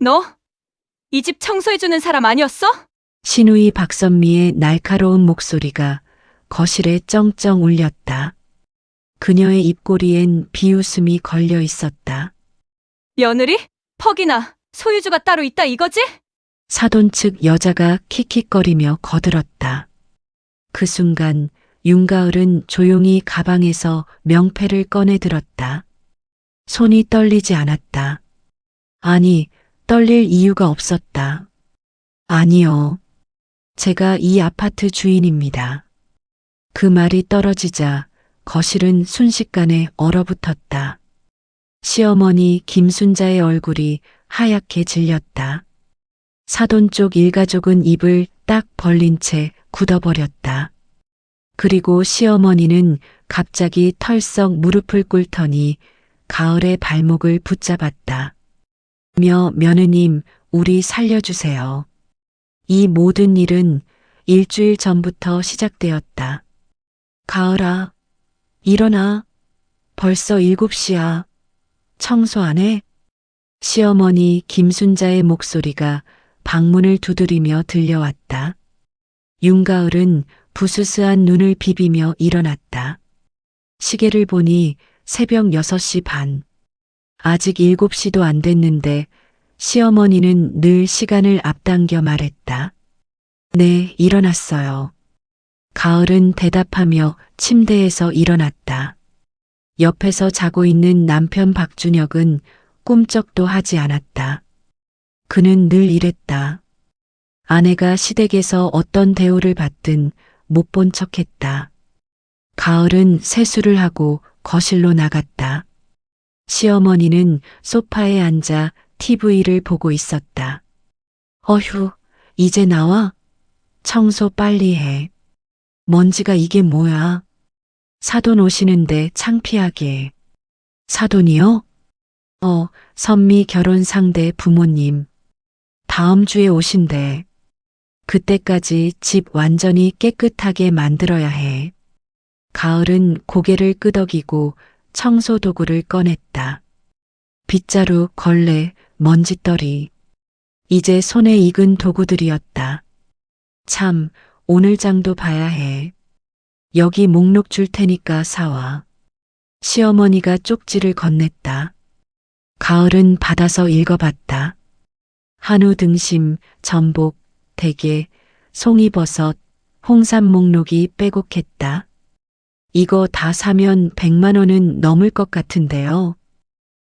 너? 이 집 청소해주는 사람 아니었어? 신우이 박선미의 날카로운 목소리가 거실에 쩡쩡 울렸다. 그녀의 입꼬리엔 비웃음이 걸려 있었다. 며느리? 퍽이나 소유주가 따로 있다 이거지? 사돈 측 여자가 킥킥거리며 거들었다. 그 순간 윤가을은 조용히 가방에서 명패를 꺼내 들었다. 손이 떨리지 않았다. 아니, 떨릴 이유가 없었다. 아니요. 제가 이 아파트 주인입니다. 그 말이 떨어지자 거실은 순식간에 얼어붙었다. 시어머니 김순자의 얼굴이 하얗게 질렸다. 사돈 쪽 일가족은 입을 딱 벌린 채 굳어버렸다. 그리고 시어머니는 갑자기 털썩 무릎을 꿇더니 가을의 발목을 붙잡았다. 며느님, 우리 살려주세요. 이 모든 일은 일주일 전부터 시작되었다. 가을아, 일어나. 벌써 7시야. 청소 안 해? 시어머니 김순자의 목소리가 방문을 두드리며 들려왔다. 윤가을은 부스스한 눈을 비비며 일어났다. 시계를 보니 새벽 6시 반. 아직 7시도 안 됐는데 시어머니는 늘 시간을 앞당겨 말했다. 네, 일어났어요. 가을은 대답하며 침대에서 일어났다. 옆에서 자고 있는 남편 박준혁은 꿈쩍도 하지 않았다. 그는 늘 이랬다. 아내가 시댁에서 어떤 대우를 받든 못 본 척했다. 가을은 세수를 하고 거실로 나갔다. 시어머니는 소파에 앉아 TV를 보고 있었다. 어휴, 이제 나와? 청소 빨리 해. 먼지가 이게 뭐야? 사돈 오시는데 창피하게. 사돈이요? 선미 결혼 상대 부모님. 다음 주에 오신대. 그때까지 집 완전히 깨끗하게 만들어야 해. 가을은 고개를 끄덕이고 청소 도구를 꺼냈다. 빗자루, 걸레, 먼지떨이. 이제 손에 익은 도구들이었다. 참, 오늘 장도 봐야 해. 여기 목록 줄 테니까 사와. 시어머니가 쪽지를 건넸다. 가을은 받아서 읽어봤다. 한우 등심, 전복, 대게, 송이버섯, 홍삼 목록이 빼곡했다. 이거 다 사면 100만 원은 넘을 것 같은데요.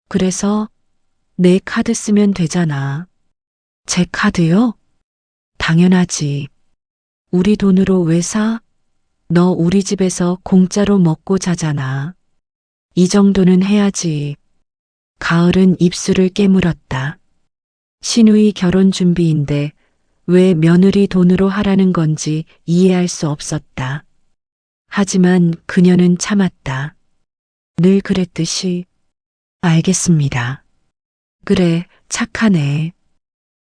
그래서 내 카드 쓰면 되잖아. 제 카드요? 당연하지. 우리 돈으로 왜 사? 너 우리 집에서 공짜로 먹고 자잖아. 이 정도는 해야지. 가을은 입술을 깨물었다. 신우이 결혼 준비인데 왜 며느리 돈으로 하라는 건지 이해할 수 없었다. 하지만 그녀는 참았다. 늘 그랬듯이. 알겠습니다. 그래, 착하네.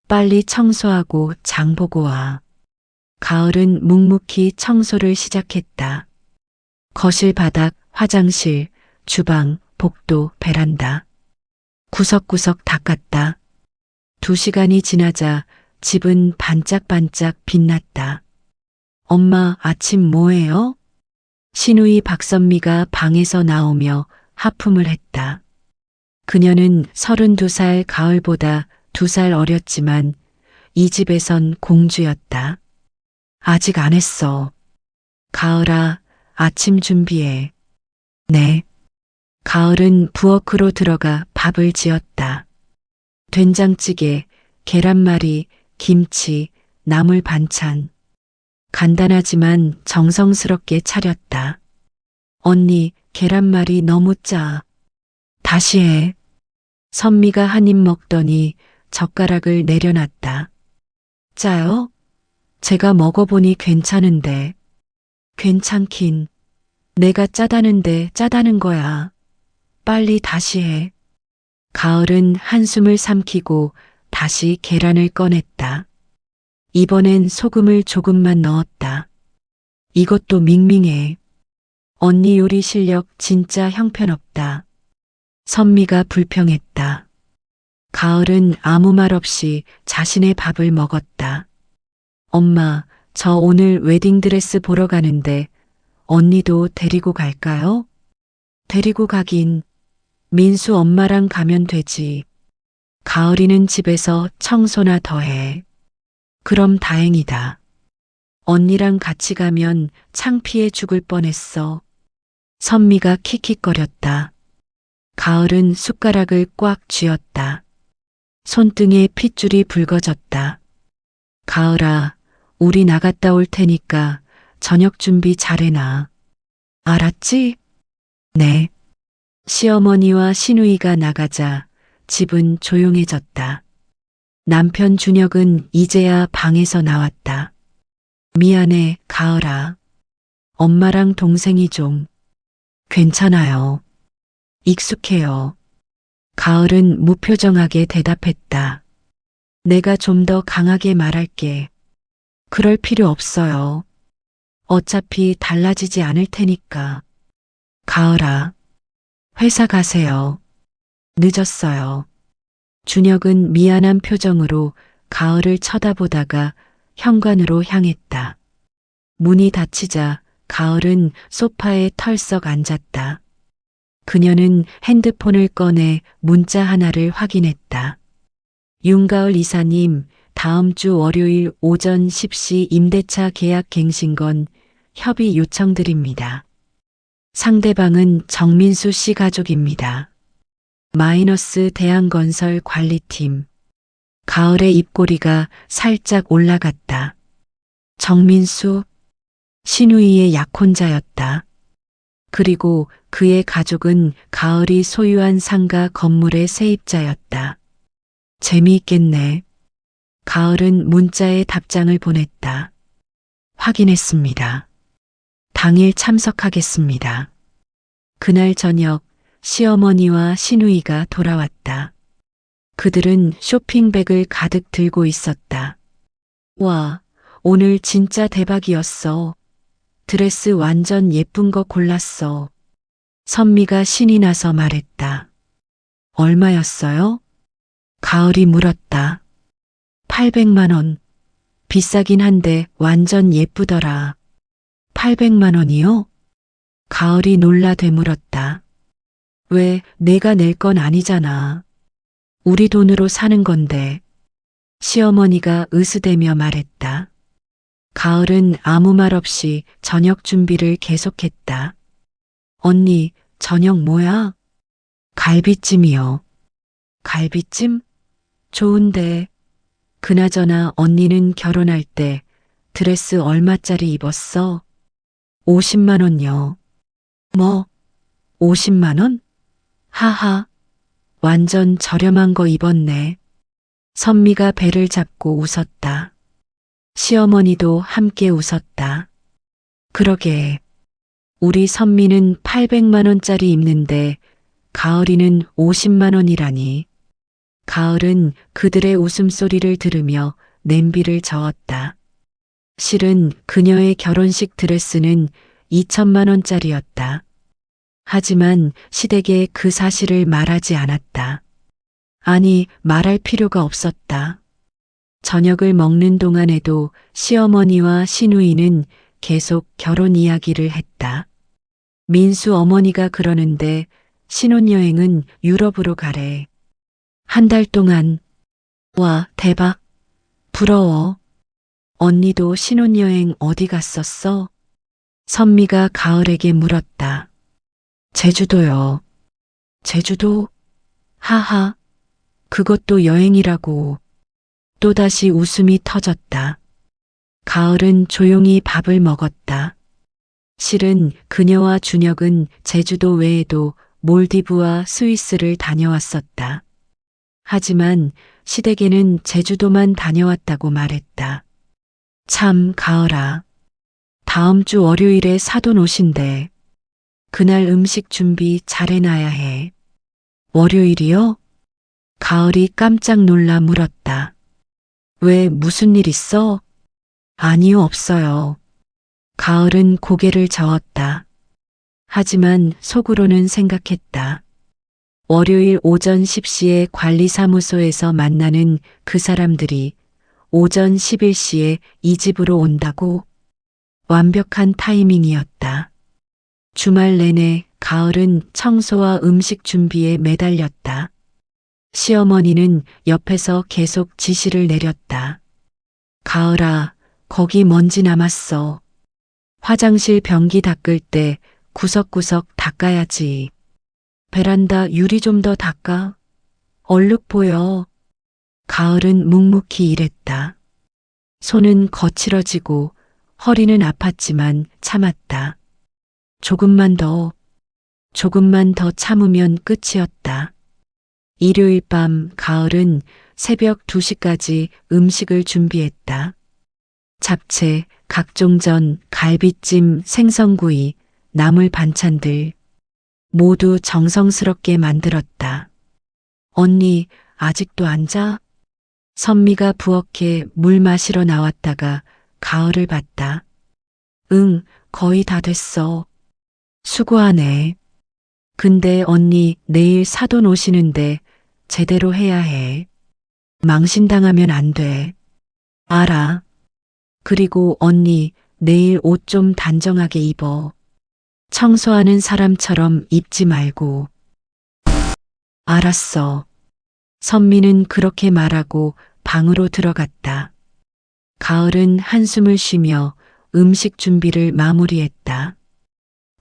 빨리 청소하고 장 보고 와. 가을은 묵묵히 청소를 시작했다. 거실 바닥, 화장실, 주방, 복도, 베란다. 구석구석 닦았다. 2시간이 지나자 집은 반짝반짝 빛났다. 엄마, 아침 뭐해요? 신우이 박선미가 방에서 나오며 하품을 했다. 그녀는 32살 가을보다 2살 어렸지만 이 집에선 공주였다. 아직 안 했어. 가을아, 아침 준비해. 네. 가을은 부엌으로 들어가 밥을 지었다. 된장찌개, 계란말이, 김치, 나물 반찬. 간단하지만 정성스럽게 차렸다. 언니, 계란말이 너무 짜. 다시 해. 선미가 한 입 먹더니 젓가락을 내려놨다. 짜요? 제가 먹어보니 괜찮은데. 괜찮긴. 내가 짜다는데 짜다는 거야. 빨리 다시 해. 가을은 한숨을 삼키고 다시 계란을 꺼냈다. 이번엔 소금을 조금만 넣었다. 이것도 밍밍해. 언니 요리 실력 진짜 형편없다. 선미가 불평했다. 가을은 아무 말 없이 자신의 밥을 먹었다. 엄마, 저 오늘 웨딩드레스 보러 가는데 언니도 데리고 갈까요? 데리고 가긴. 민수 엄마랑 가면 되지. 가을이는 집에서 청소나 더 해. 그럼 다행이다. 언니랑 같이 가면 창피해 죽을 뻔했어. 선미가 킥킥거렸다. 가을은 숟가락을 꽉 쥐었다. 손등에 핏줄이 붉어졌다. 가을아, 우리 나갔다 올 테니까 저녁 준비 잘해놔. 알았지? 네. 시어머니와 시누이가 나가자 집은 조용해졌다. 남편 준혁은 이제야 방에서 나왔다. 미안해, 가을아. 엄마랑 동생이 좀 괜찮아요. 익숙해요. 가을은 무표정하게 대답했다. 내가 좀 더 강하게 말할게. 그럴 필요 없어요. 어차피 달라지지 않을 테니까. 가을아, 회사 가세요. 늦었어요. 준혁은 미안한 표정으로 가을을 쳐다보다가 현관으로 향했다. 문이 닫히자 가을은 소파에 털썩 앉았다. 그녀는 핸드폰을 꺼내 문자 하나를 확인했다. 윤가을 이사님, 다음 주 월요일 오전 10시 임대차 계약 갱신건 협의 요청드립니다. 상대방은 정민수 씨 가족입니다. 마이너스 대한건설 관리팀. 가을의 입꼬리가 살짝 올라갔다. 정민수, 시누이의 약혼자였다. 그리고 그의 가족은 가을이 소유한 상가 건물의 세입자였다. 재미있겠네. 가을은 문자에 답장을 보냈다. 확인했습니다. 당일 참석하겠습니다. 그날 저녁 시어머니와 시누이가 돌아왔다. 그들은 쇼핑백을 가득 들고 있었다. 와, 오늘 진짜 대박이었어. 드레스 완전 예쁜 거 골랐어. 선미가 신이 나서 말했다. 얼마였어요? 가을이 물었다. 800만 원. 비싸긴 한데 완전 예쁘더라. 800만 원이요? 가을이 놀라 되물었다. 왜, 내가 낼 건 아니잖아. 우리 돈으로 사는 건데. 시어머니가 으스대며 말했다. 가을은 아무 말 없이 저녁 준비를 계속했다. 언니, 저녁 뭐야? 갈비찜이요. 갈비찜? 좋은데. 그나저나 언니는 결혼할 때 드레스 얼마짜리 입었어? 50만 원요. 뭐? 50만 원? 하하. 완전 저렴한 거 입었네. 선미가 배를 잡고 웃었다. 시어머니도 함께 웃었다. 그러게. 우리 선미는 800만 원짜리 입는데 가을이는 50만 원이라니. 가을은 그들의 웃음소리를 들으며 냄비를 저었다. 실은 그녀의 결혼식 드레스는 2천만 원짜리였다. 하지만 시댁에 그 사실을 말하지 않았다. 아니, 말할 필요가 없었다. 저녁을 먹는 동안에도 시어머니와 시누이는 계속 결혼 이야기를 했다. 민수 어머니가 그러는데 신혼여행은 유럽으로 가래. 한 달 동안. 와, 대박. 부러워. 언니도 신혼여행 어디 갔었어? 선미가 가을에게 물었다. 제주도요. 제주도? 하하. 그것도 여행이라고. 또다시 웃음이 터졌다. 가을은 조용히 밥을 먹었다. 실은 그녀와 준혁은 제주도 외에도 몰디브와 스위스를 다녀왔었다. 하지만 시댁에는 제주도만 다녀왔다고 말했다. 참, 가을아. 다음 주 월요일에 사돈 오신대. 그날 음식 준비 잘해놔야 해. 월요일이요? 가을이 깜짝 놀라 물었다. 왜, 무슨 일 있어? 아니요, 없어요. 가을은 고개를 저었다. 하지만 속으로는 생각했다. 월요일 오전 10시에 관리사무소에서 만나는 그 사람들이 오전 11시에 이 집으로 온다고. 완벽한 타이밍이었다. 주말 내내 가을은 청소와 음식 준비에 매달렸다. 시어머니는 옆에서 계속 지시를 내렸다. 가을아, 거기 먼지 남았어. 화장실 변기 닦을 때 구석구석 닦아야지. 베란다 유리 좀 더 닦아. 얼룩 보여. 가을은 묵묵히 일했다. 손은 거칠어지고 허리는 아팠지만 참았다. 조금만 더 참으면 끝이었다. 일요일 밤 가을은 새벽 2시까지 음식을 준비했다. 잡채, 각종전, 갈비찜, 생선구이, 나물 반찬들 모두 정성스럽게 만들었다. 언니, 아직도 안 자? 선미가 부엌에 물 마시러 나왔다가 가을을 봤다. 응, 거의 다 됐어. 수고하네. 근데 언니 내일 사돈 오시는데 제대로 해야 해. 망신당하면 안 돼. 알아. 그리고 언니 내일 옷 좀 단정하게 입어. 청소하는 사람처럼 입지 말고. 알았어. 선미는 그렇게 말하고 방으로 들어갔다. 가을은 한숨을 쉬며 음식 준비를 마무리했다.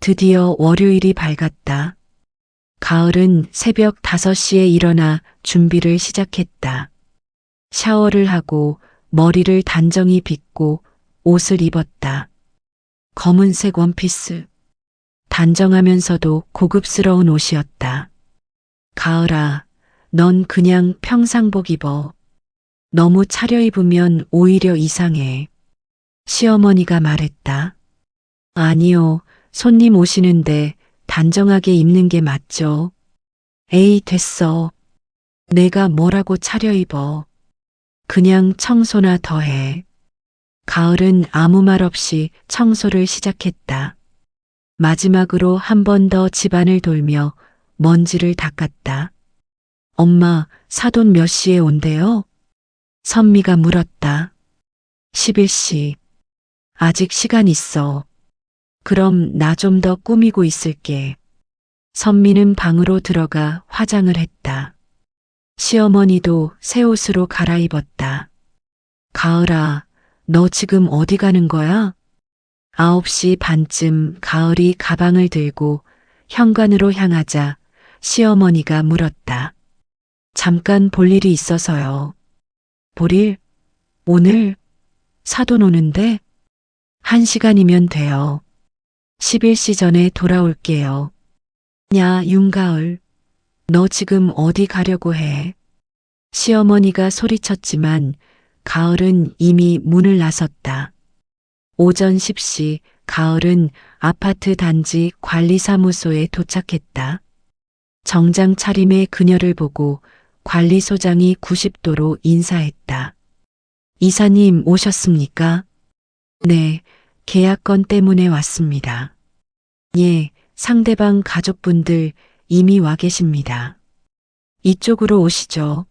드디어 월요일이 밝았다. 가을은 새벽 5시에 일어나 준비를 시작했다. 샤워를 하고 머리를 단정히 빗고 옷을 입었다. 검은색 원피스. 단정하면서도 고급스러운 옷이었다. 가을아, 넌 그냥 평상복 입어. 너무 차려입으면 오히려 이상해. 시어머니가 말했다. 아니요, 손님 오시는데 단정하게 입는 게 맞죠. 에이, 됐어. 내가 뭐라고 차려입어. 그냥 청소나 더 해. 가을은 아무 말 없이 청소를 시작했다. 마지막으로 한 번 더 집안을 돌며 먼지를 닦았다. 엄마, 사돈 몇 시에 온대요? 선미가 물었다. 11시. 아직 시간 있어. 그럼 나 좀 더 꾸미고 있을게. 선미는 방으로 들어가 화장을 했다. 시어머니도 새 옷으로 갈아입었다. 가을아, 너 지금 어디 가는 거야? 9시 반쯤 가을이 가방을 들고 현관으로 향하자 시어머니가 물었다. 잠깐 볼 일이 있어서요. 볼 일? 오늘? 사돈 오는데? 1시간이면 돼요. 11시 전에 돌아올게요. 야, 윤가을. 너 지금 어디 가려고 해? 시어머니가 소리쳤지만 가을은 이미 문을 나섰다. 오전 10시 가을은 아파트 단지 관리사무소에 도착했다. 정장 차림의 그녀를 보고 관리소장이 90도로 인사했다. 이사님 오셨습니까? 네, 계약건 때문에 왔습니다. 예, 상대방 가족분들 이미 와 계십니다. 이쪽으로 오시죠.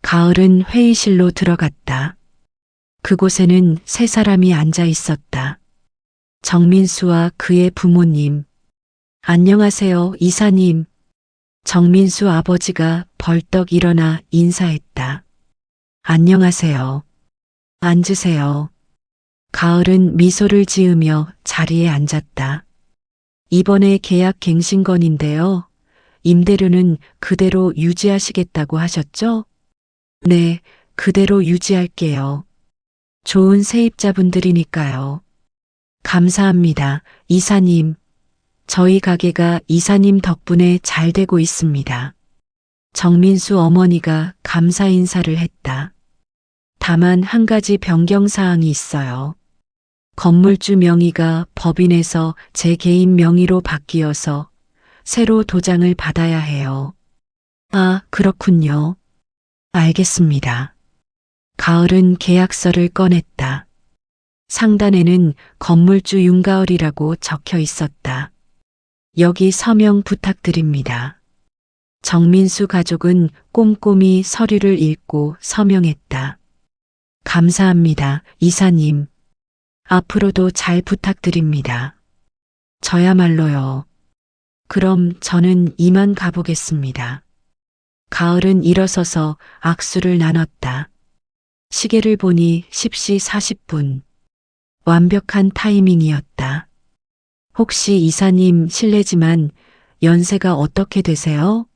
가을은 회의실로 들어갔다. 그곳에는 세 사람이 앉아 있었다. 정민수와 그의 부모님. 안녕하세요, 이사님. 정민수 아버지가 벌떡 일어나 인사했다. 안녕하세요. 앉으세요. 가을은 미소를 지으며 자리에 앉았다. 이번에 계약 갱신건인데요. 임대료는 그대로 유지하시겠다고 하셨죠? 네, 그대로 유지할게요. 좋은 세입자분들이니까요. 감사합니다, 이사님. 저희 가게가 이사님 덕분에 잘 되고 있습니다. 정민수 어머니가 감사 인사를 했다. 다만 한 가지 변경사항이 있어요. 건물주 명의가 법인에서 제 개인 명의로 바뀌어서 새로 도장을 받아야 해요. 아, 그렇군요. 알겠습니다. 가을은 계약서를 꺼냈다. 상단에는 건물주 윤가을이라고 적혀 있었다. 여기 서명 부탁드립니다. 정민수 가족은 꼼꼼히 서류를 읽고 서명했다. 감사합니다, 이사님. 앞으로도 잘 부탁드립니다. 저야말로요. 그럼 저는 이만 가보겠습니다. 가을은 일어서서 악수를 나눴다. 시계를 보니 10시 40분. 완벽한 타이밍이었다. 혹시 이사님 실례지만 연세가 어떻게 되세요?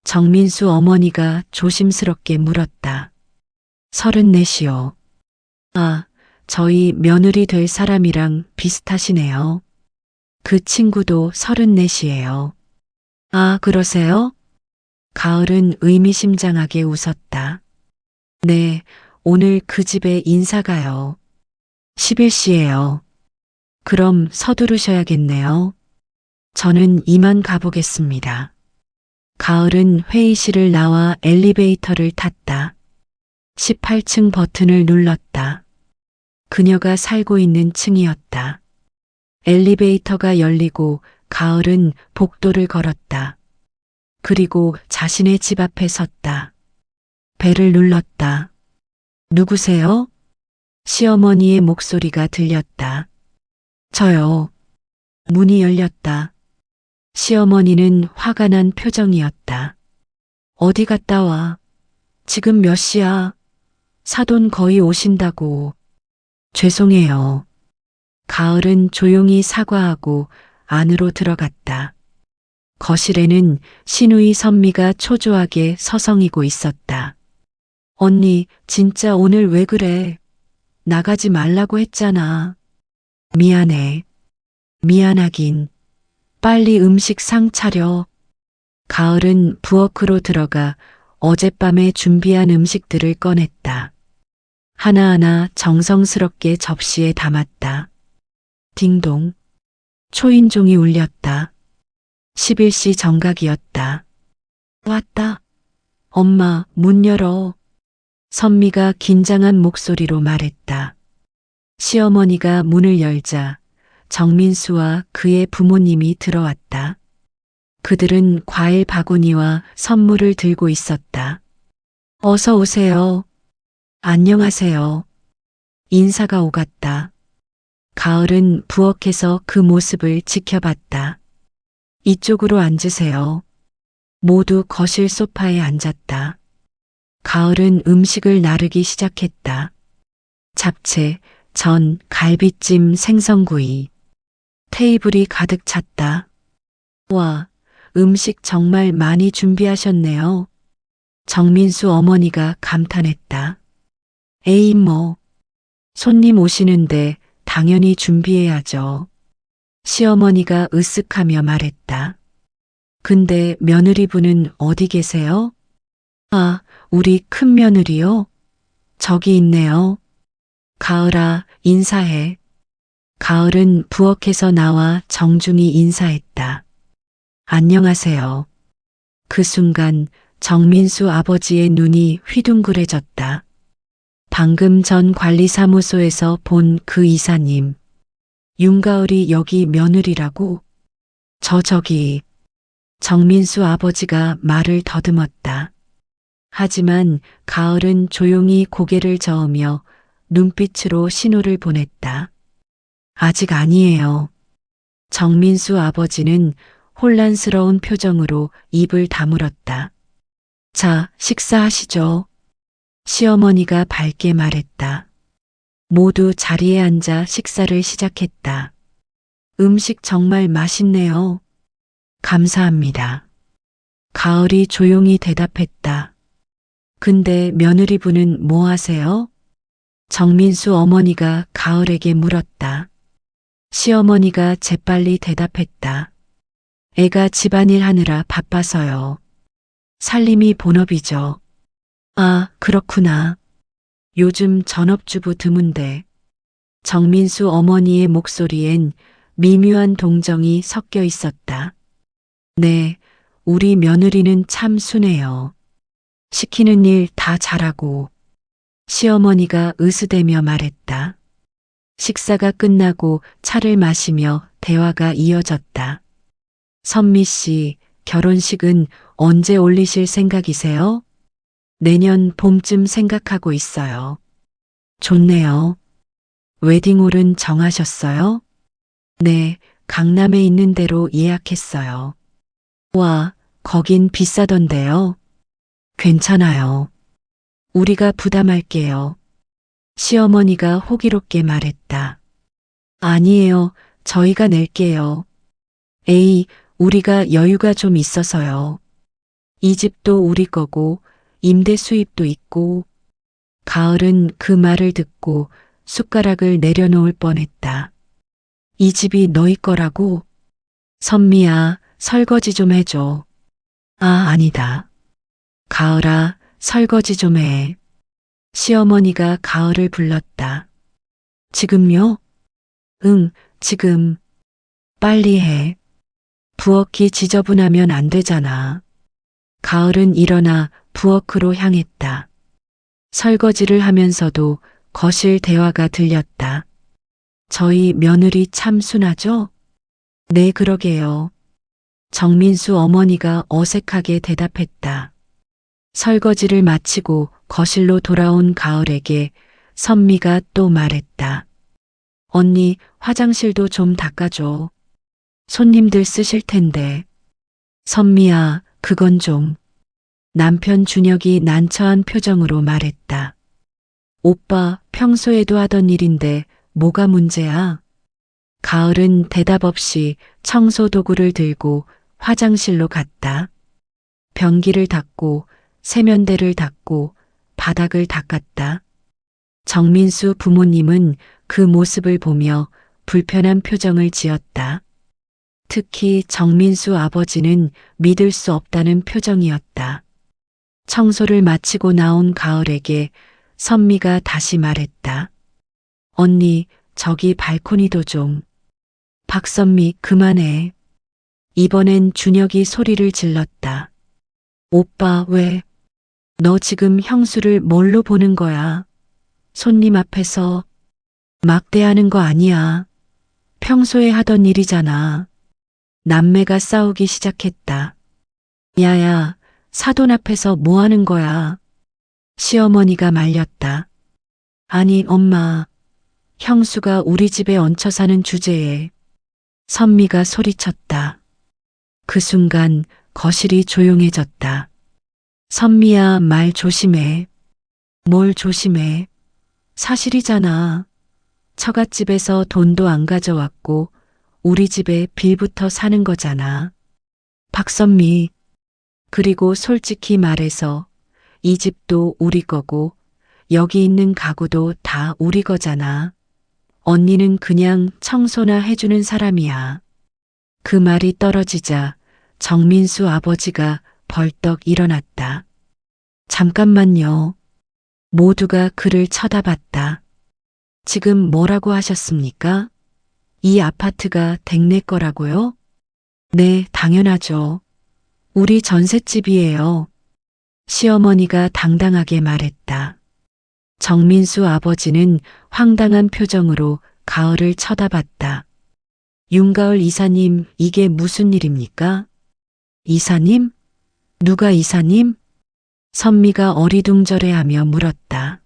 정민수 어머니가 조심스럽게 물었다. 34이요. 아, 저희 며느리 될 사람이랑 비슷하시네요. 그 친구도 34이에요. 아, 그러세요? 가을은 의미심장하게 웃었다. 네, 오늘 그 집에 인사 가요. 11시예요. 그럼 서두르셔야겠네요. 저는 이만 가보겠습니다. 가을은 회의실을 나와 엘리베이터를 탔다. 18층 버튼을 눌렀다. 그녀가 살고 있는 층이었다. 엘리베이터가 열리고 가을은 복도를 걸었다. 그리고 자신의 집 앞에 섰다. 벨을 눌렀다. 누구세요? 시어머니의 목소리가 들렸다. 저요. 문이 열렸다. 시어머니는 화가 난 표정이었다. 어디 갔다 와? 지금 몇 시야? 사돈 거의 오신다고. 죄송해요. 가을은 조용히 사과하고 안으로 들어갔다. 거실에는 시누이 선미가 초조하게 서성이고 있었다. 언니, 진짜 오늘 왜 그래? 나가지 말라고 했잖아. 미안해. 미안하긴. 빨리 음식 상 차려. 가을은 부엌으로 들어가 어젯밤에 준비한 음식들을 꺼냈다. 하나하나 정성스럽게 접시에 담았다. 딩동. 초인종이 울렸다. 11시 정각이었다. 왔다. 엄마, 문 열어. 선미가 긴장한 목소리로 말했다. 시어머니가 문을 열자 정민수와 그의 부모님이 들어왔다. 그들은 과일 바구니와 선물을 들고 있었다. 어서 오세요. 안녕하세요. 인사가 오갔다. 가을은 부엌에서 그 모습을 지켜봤다. 이쪽으로 앉으세요. 모두 거실 소파에 앉았다. 가을은 음식을 나르기 시작했다. 잡채, 전, 갈비찜, 생선구이. 테이블이 가득 찼다. 와, 음식 정말 많이 준비하셨네요. 정민수 어머니가 감탄했다. 에이 뭐, 손님 오시는데 당연히 준비해야죠. 시어머니가 으쓱하며 말했다. 근데 며느리분은 어디 계세요? 아, 우리 큰 며느리요? 저기 있네요. 가을아, 인사해. 가을은 부엌에서 나와 정중히 인사했다. 안녕하세요. 그 순간 정민수 아버지의 눈이 휘둥그레졌다. 방금 전 관리사무소에서 본 그 이사님. 윤가을이 여기 며느리라고? 저기. 정민수 아버지가 말을 더듬었다. 하지만 가을은 조용히 고개를 저으며 눈빛으로 신호를 보냈다. 아직 아니에요. 정민수 아버지는 혼란스러운 표정으로 입을 다물었다. 자, 식사하시죠. 시어머니가 밝게 말했다. 모두 자리에 앉아 식사를 시작했다. 음식 정말 맛있네요. 감사합니다. 가을이 조용히 대답했다. 근데 며느리분은 뭐 하세요? 정민수 어머니가 가을에게 물었다. 시어머니가 재빨리 대답했다. 애가 집안일 하느라 바빠서요. 살림이 본업이죠. 아, 그렇구나. 요즘 전업주부 드문데. 정민수 어머니의 목소리엔 미묘한 동정이 섞여 있었다. 네, 우리 며느리는 참 순해요. 시키는 일 다 잘하고. 시어머니가 으스대며 말했다. 식사가 끝나고 차를 마시며 대화가 이어졌다. 선미 씨, 결혼식은 언제 올리실 생각이세요? 내년 봄쯤 생각하고 있어요. 좋네요. 웨딩홀은 정하셨어요? 네, 강남에 있는 데로 예약했어요. 와, 거긴 비싸던데요. 괜찮아요. 우리가 부담할게요. 시어머니가 호기롭게 말했다. 아니에요. 저희가 낼게요. 에이, 우리가 여유가 좀 있어서요. 이 집도 우리 거고, 임대 수입도 있고. 가을은 그 말을 듣고 숟가락을 내려놓을 뻔했다. 이 집이 너희 거라고? 선미야, 설거지 좀 해줘. 아, 아니다. 가을아, 설거지 좀 해. 시어머니가 가을을 불렀다. 지금요? 응, 지금. 빨리 해. 부엌이 지저분하면 안 되잖아. 가을은 일어나 부엌으로 향했다. 설거지를 하면서도 거실 대화가 들렸다. 저희 며느리 참 순하죠? 네, 그러게요. 정민수 어머니가 어색하게 대답했다. 설거지를 마치고 거실로 돌아온 가을에게 선미가 또 말했다. 언니, 화장실도 좀 닦아줘. 손님들 쓰실 텐데. 선미야, 그건 좀. 남편 준혁이 난처한 표정으로 말했다. 오빠, 평소에도 하던 일인데 뭐가 문제야? 가을은 대답 없이 청소 도구를 들고 화장실로 갔다. 변기를 닦고 세면대를 닦고 바닥을 닦았다. 정민수 부모님은 그 모습을 보며 불편한 표정을 지었다. 특히 정민수 아버지는 믿을 수 없다는 표정이었다. 청소를 마치고 나온 가을에게 선미가 다시 말했다. 언니, 저기 발코니도 좀. 박선미, 그만해. 이번엔 준혁이 소리를 질렀다. 오빠, 왜? 너 지금 형수를 뭘로 보는 거야? 손님 앞에서 막대하는 거 아니야. 평소에 하던 일이잖아. 남매가 싸우기 시작했다. 야야, 사돈 앞에서 뭐 하는 거야? 시어머니가 말렸다. 아니, 엄마. 형수가 우리 집에 얹혀 사는 주제에. 선미가 소리쳤다. 그 순간 거실이 조용해졌다. 선미야, 말 조심해. 뭘 조심해. 사실이잖아. 처갓집에서 돈도 안 가져왔고 우리 집에 빌부터 사는 거잖아. 박선미. 그리고 솔직히 말해서 이 집도 우리 거고 여기 있는 가구도 다 우리 거잖아. 언니는 그냥 청소나 해주는 사람이야. 그 말이 떨어지자 정민수 아버지가 벌떡 일어났다. 잠깐만요. 모두가 그를 쳐다봤다. 지금 뭐라고 하셨습니까? 이 아파트가 댁네 거라고요? 네, 당연하죠. 우리 전셋집이에요. 시어머니가 당당하게 말했다. 정민수 아버지는 황당한 표정으로 가을을 쳐다봤다. 윤가을 이사님, 이게 무슨 일입니까? 이사님? 누가 이사님? 선미가 어리둥절해하며 물었다.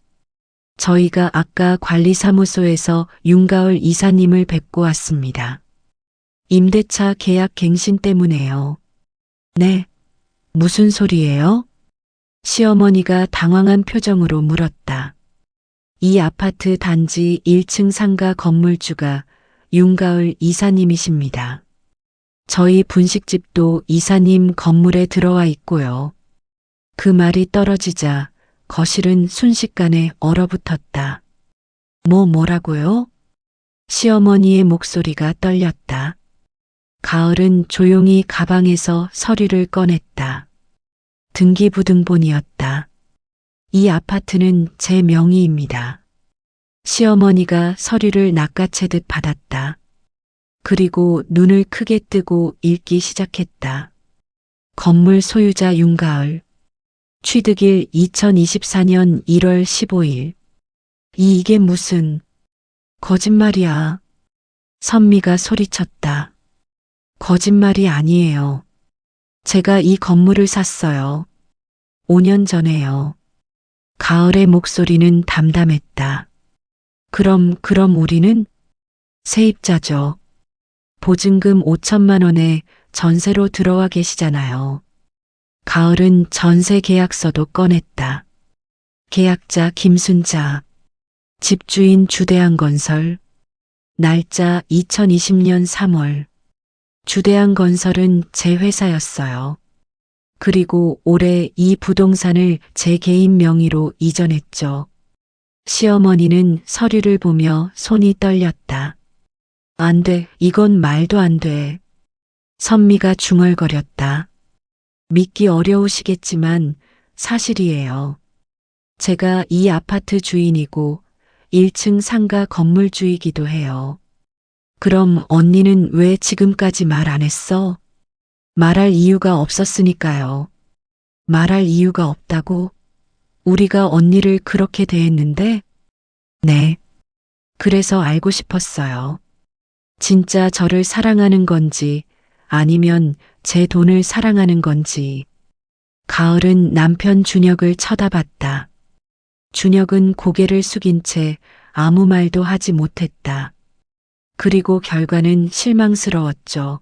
저희가 아까 관리사무소에서 윤가을 이사님을 뵙고 왔습니다. 임대차 계약 갱신 때문에요. 네. 무슨 소리예요? 시어머니가 당황한 표정으로 물었다. 이 아파트 단지 1층 상가 건물주가 윤가을 이사님이십니다. 저희 분식집도 이사님 건물에 들어와 있고요. 그 말이 떨어지자 거실은 순식간에 얼어붙었다. 뭐라고요? 시어머니의 목소리가 떨렸다. 가을은 조용히 가방에서 서류를 꺼냈다. 등기부등본이었다. 이 아파트는 제 명의입니다. 시어머니가 서류를 낚아채듯 받았다. 그리고 눈을 크게 뜨고 읽기 시작했다. 건물 소유자 윤가을. 취득일 2024년 1월 15일. 이게 무슨 거짓말이야. 선미가 소리쳤다. 거짓말이 아니에요. 제가 이 건물을 샀어요. 5년 전에요. 가을의 목소리는 담담했다. 그럼 우리는 세입자죠. 보증금 5천만 원에 전세로 들어와 계시잖아요. 가을은 전세 계약서도 꺼냈다. 계약자 김순자, 집주인 주대한건설, 날짜 2020년 3월. 주대한건설은 제 회사였어요. 그리고 올해 이 부동산을 제 개인 명의로 이전했죠. 시어머니는 서류를 보며 손이 떨렸다. 안 돼, 이건 말도 안 돼. 선미가 중얼거렸다. 믿기 어려우시겠지만 사실이에요. 제가 이 아파트 주인이고 1층 상가 건물주이기도 해요. 그럼 언니는 왜 지금까지 말 안 했어? 말할 이유가 없었으니까요. 말할 이유가 없다고? 우리가 언니를 그렇게 대했는데? 네. 그래서 알고 싶었어요. 진짜 저를 사랑하는 건지 아니면 제 돈을 사랑하는 건지. 가을은 남편 준혁을 쳐다봤다. 준혁은 고개를 숙인 채 아무 말도 하지 못했다. 그리고 결과는 실망스러웠죠.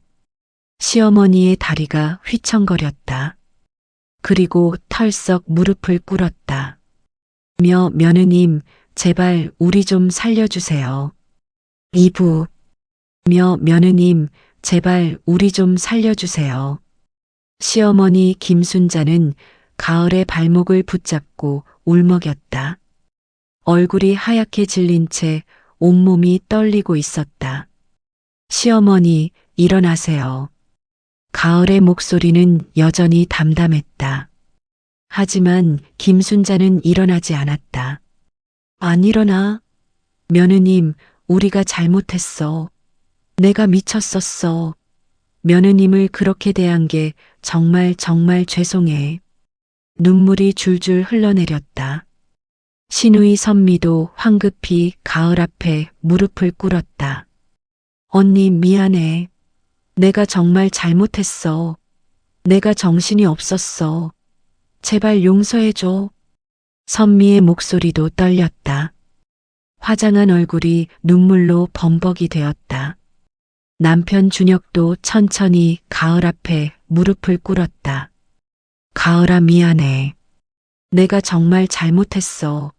시어머니의 다리가 휘청거렸다. 그리고 털썩 무릎을 꿇었다. 며느님, 제발 우리 좀 살려주세요. 이부. 며느님, 제발 우리 좀 살려주세요. 시어머니 김순자는 가을의 발목을 붙잡고 울먹였다. 얼굴이 하얗게 질린 채 온몸이 떨리고 있었다. 시어머니, 일어나세요. 가을의 목소리는 여전히 담담했다. 하지만 김순자는 일어나지 않았다. 안 일어나? 며느님, 우리가 잘못했어. 내가 미쳤었어. 며느님을 그렇게 대한 게 정말 죄송해. 눈물이 줄줄 흘러내렸다. 시누이 선미도 황급히 가을 앞에 무릎을 꿇었다. 언니 미안해. 내가 정말 잘못했어. 내가 정신이 없었어. 제발 용서해줘. 선미의 목소리도 떨렸다. 화장한 얼굴이 눈물로 범벅이 되었다. 남편 준혁도 천천히 가을 앞에 무릎을 꿇었다. 가을아 미안해. 내가 정말 잘못했어.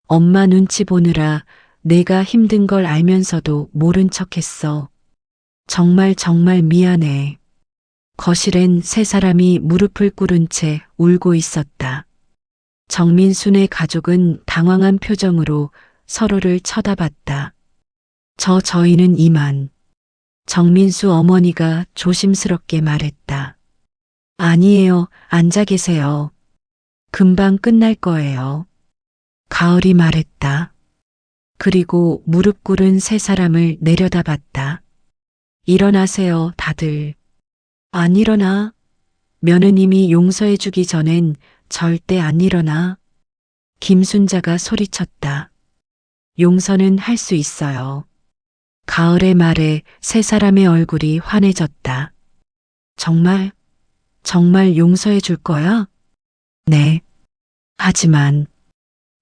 엄마 눈치 보느라 내가 힘든 걸 알면서도 모른 척했어. 정말 미안해. 거실엔 세 사람이 무릎을 꿇은 채 울고 있었다. 정민순의 가족은 당황한 표정으로 서로를 쳐다봤다. 저희는 이만. 정민수 어머니가 조심스럽게 말했다. 아니에요, 앉아 계세요. 금방 끝날 거예요. 가을이 말했다. 그리고 무릎 꿇은 세 사람을 내려다봤다. 일어나세요, 다들. 안 일어나? 며느님이 용서해주기 전엔 절대 안 일어나. 김순자가 소리쳤다. 용서는 할 수 있어요. 가을의 말에 세 사람의 얼굴이 환해졌다. 정말 용서해 줄 거야? 네. 하지만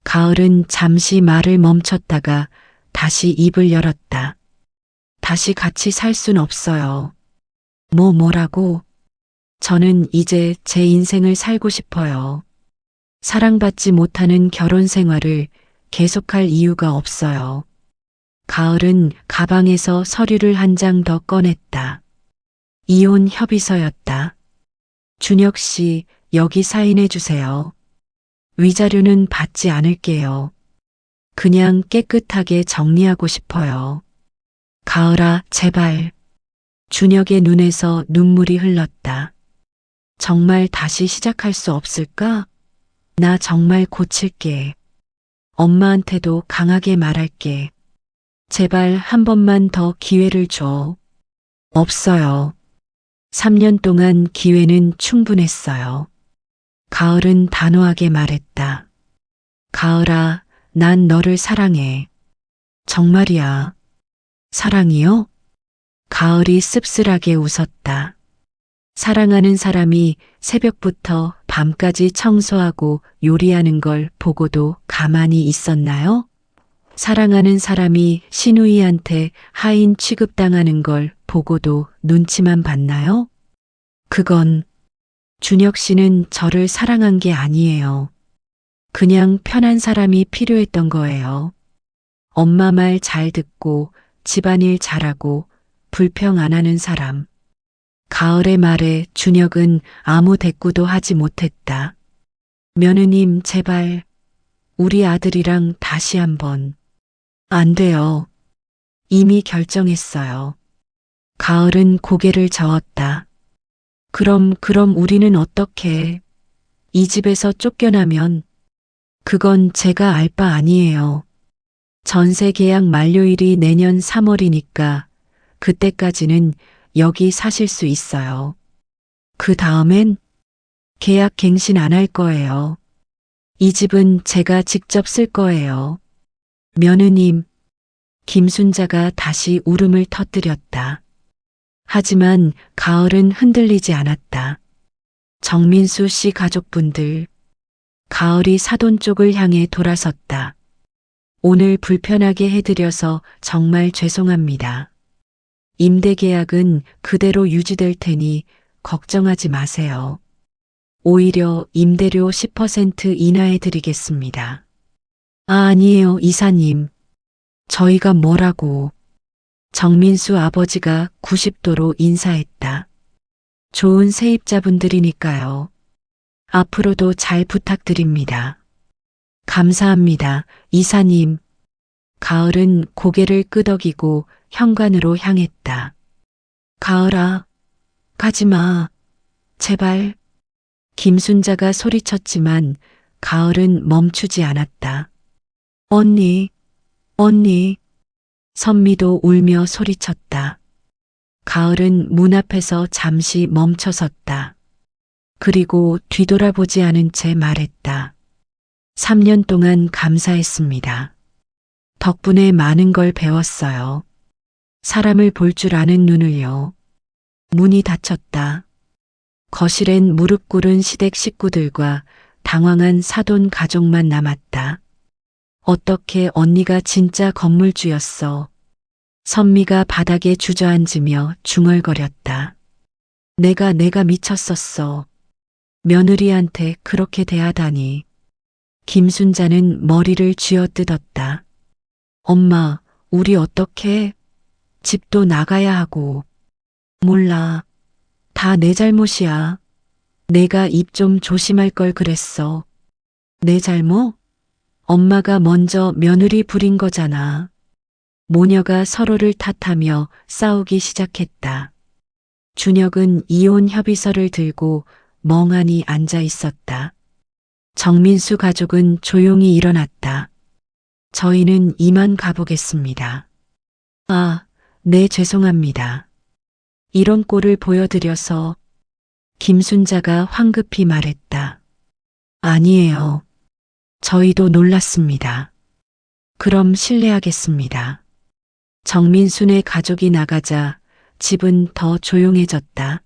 가을은 잠시 말을 멈췄다가 다시 입을 열었다. 다시 같이 살 순 없어요. 뭐라고? 저는 이제 제 인생을 살고 싶어요. 사랑받지 못하는 결혼 생활을 계속할 이유가 없어요. 가을은 가방에서 서류를 한 장 더 꺼냈다. 이혼 협의서였다. 준혁 씨, 여기 사인해 주세요. 위자료는 받지 않을게요. 그냥 깨끗하게 정리하고 싶어요. 가을아, 제발. 준혁의 눈에서 눈물이 흘렀다. 정말 다시 시작할 수 없을까? 나 정말 고칠게. 엄마한테도 강하게 말할게. 제발 한 번만 더 기회를 줘. 없어요. 3년 동안 기회는 충분했어요. 가을은 단호하게 말했다. 가을아, 난 너를 사랑해. 정말이야. 사랑이요? 가을이 씁쓸하게 웃었다. 사랑하는 사람이 새벽부터 밤까지 청소하고 요리하는 걸 보고도 가만히 있었나요? 사랑하는 사람이 시누이한테 하인 취급당하는 걸 보고도 눈치만 봤나요? 그건 준혁 씨는 저를 사랑한 게 아니에요. 그냥 편한 사람이 필요했던 거예요. 엄마 말 잘 듣고 집안일 잘하고 불평 안 하는 사람. 가을의 말에 준혁은 아무 대꾸도 하지 못했다. 며느님, 제발 우리 아들이랑 다시 한번. 안 돼요. 이미 결정했어요. 가을은 고개를 저었다. 그럼 우리는 어떻게? 이 집에서 쫓겨나면 그건 제가 알 바 아니에요. 전세 계약 만료일이 내년 3월이니까 그때까지는 여기 사실 수 있어요. 그 다음엔 계약 갱신 안 할 거예요. 이 집은 제가 직접 쓸 거예요. 며느님, 김순자가 다시 울음을 터뜨렸다. 하지만 가을은 흔들리지 않았다. 정민수 씨 가족분들, 가을이 사돈 쪽을 향해 돌아섰다. 오늘 불편하게 해드려서 정말 죄송합니다. 임대 계약은 그대로 유지될 테니 걱정하지 마세요. 오히려 임대료 10% 인하해 드리겠습니다. 아니에요, 이사님. 저희가 뭐라고. 정민수 아버지가 90도로 인사했다. 좋은 세입자분들이니까요. 앞으로도 잘 부탁드립니다. 감사합니다, 이사님. 가을은 고개를 끄덕이고 현관으로 향했다. 가을아, 가지마. 제발. 김순자가 소리쳤지만 가을은 멈추지 않았다. 언니. 선미도 울며 소리쳤다. 가을은 문 앞에서 잠시 멈춰섰다. 그리고 뒤돌아보지 않은 채 말했다. 3년 동안 감사했습니다. 덕분에 많은 걸 배웠어요. 사람을 볼 줄 아는 눈을요. 문이 닫혔다. 거실엔 무릎 꿇은 시댁 식구들과 당황한 사돈 가족만 남았다. 어떻게 언니가 진짜 건물주였어. 선미가 바닥에 주저앉으며 중얼거렸다. 내가 미쳤었어. 며느리한테 그렇게 대하다니. 김순자는 머리를 쥐어뜯었다. 엄마, 우리 어떻게? 집도 나가야 하고. 몰라. 다 내 잘못이야. 내가 입 좀 조심할 걸 그랬어. 내 잘못? 엄마가 먼저 며느리 부린 거잖아. 모녀가 서로를 탓하며 싸우기 시작했다. 준혁은 이혼 협의서를 들고 멍하니 앉아 있었다. 정민수 가족은 조용히 일어났다. 저희는 이만 가보겠습니다. 아, 네, 죄송합니다. 이런 꼴을 보여드려서. 김순자가 황급히 말했다. 아니에요. 저희도 놀랐습니다. 그럼 실례하겠습니다. 정민순의 가족이 나가자 집은 더 조용해졌다.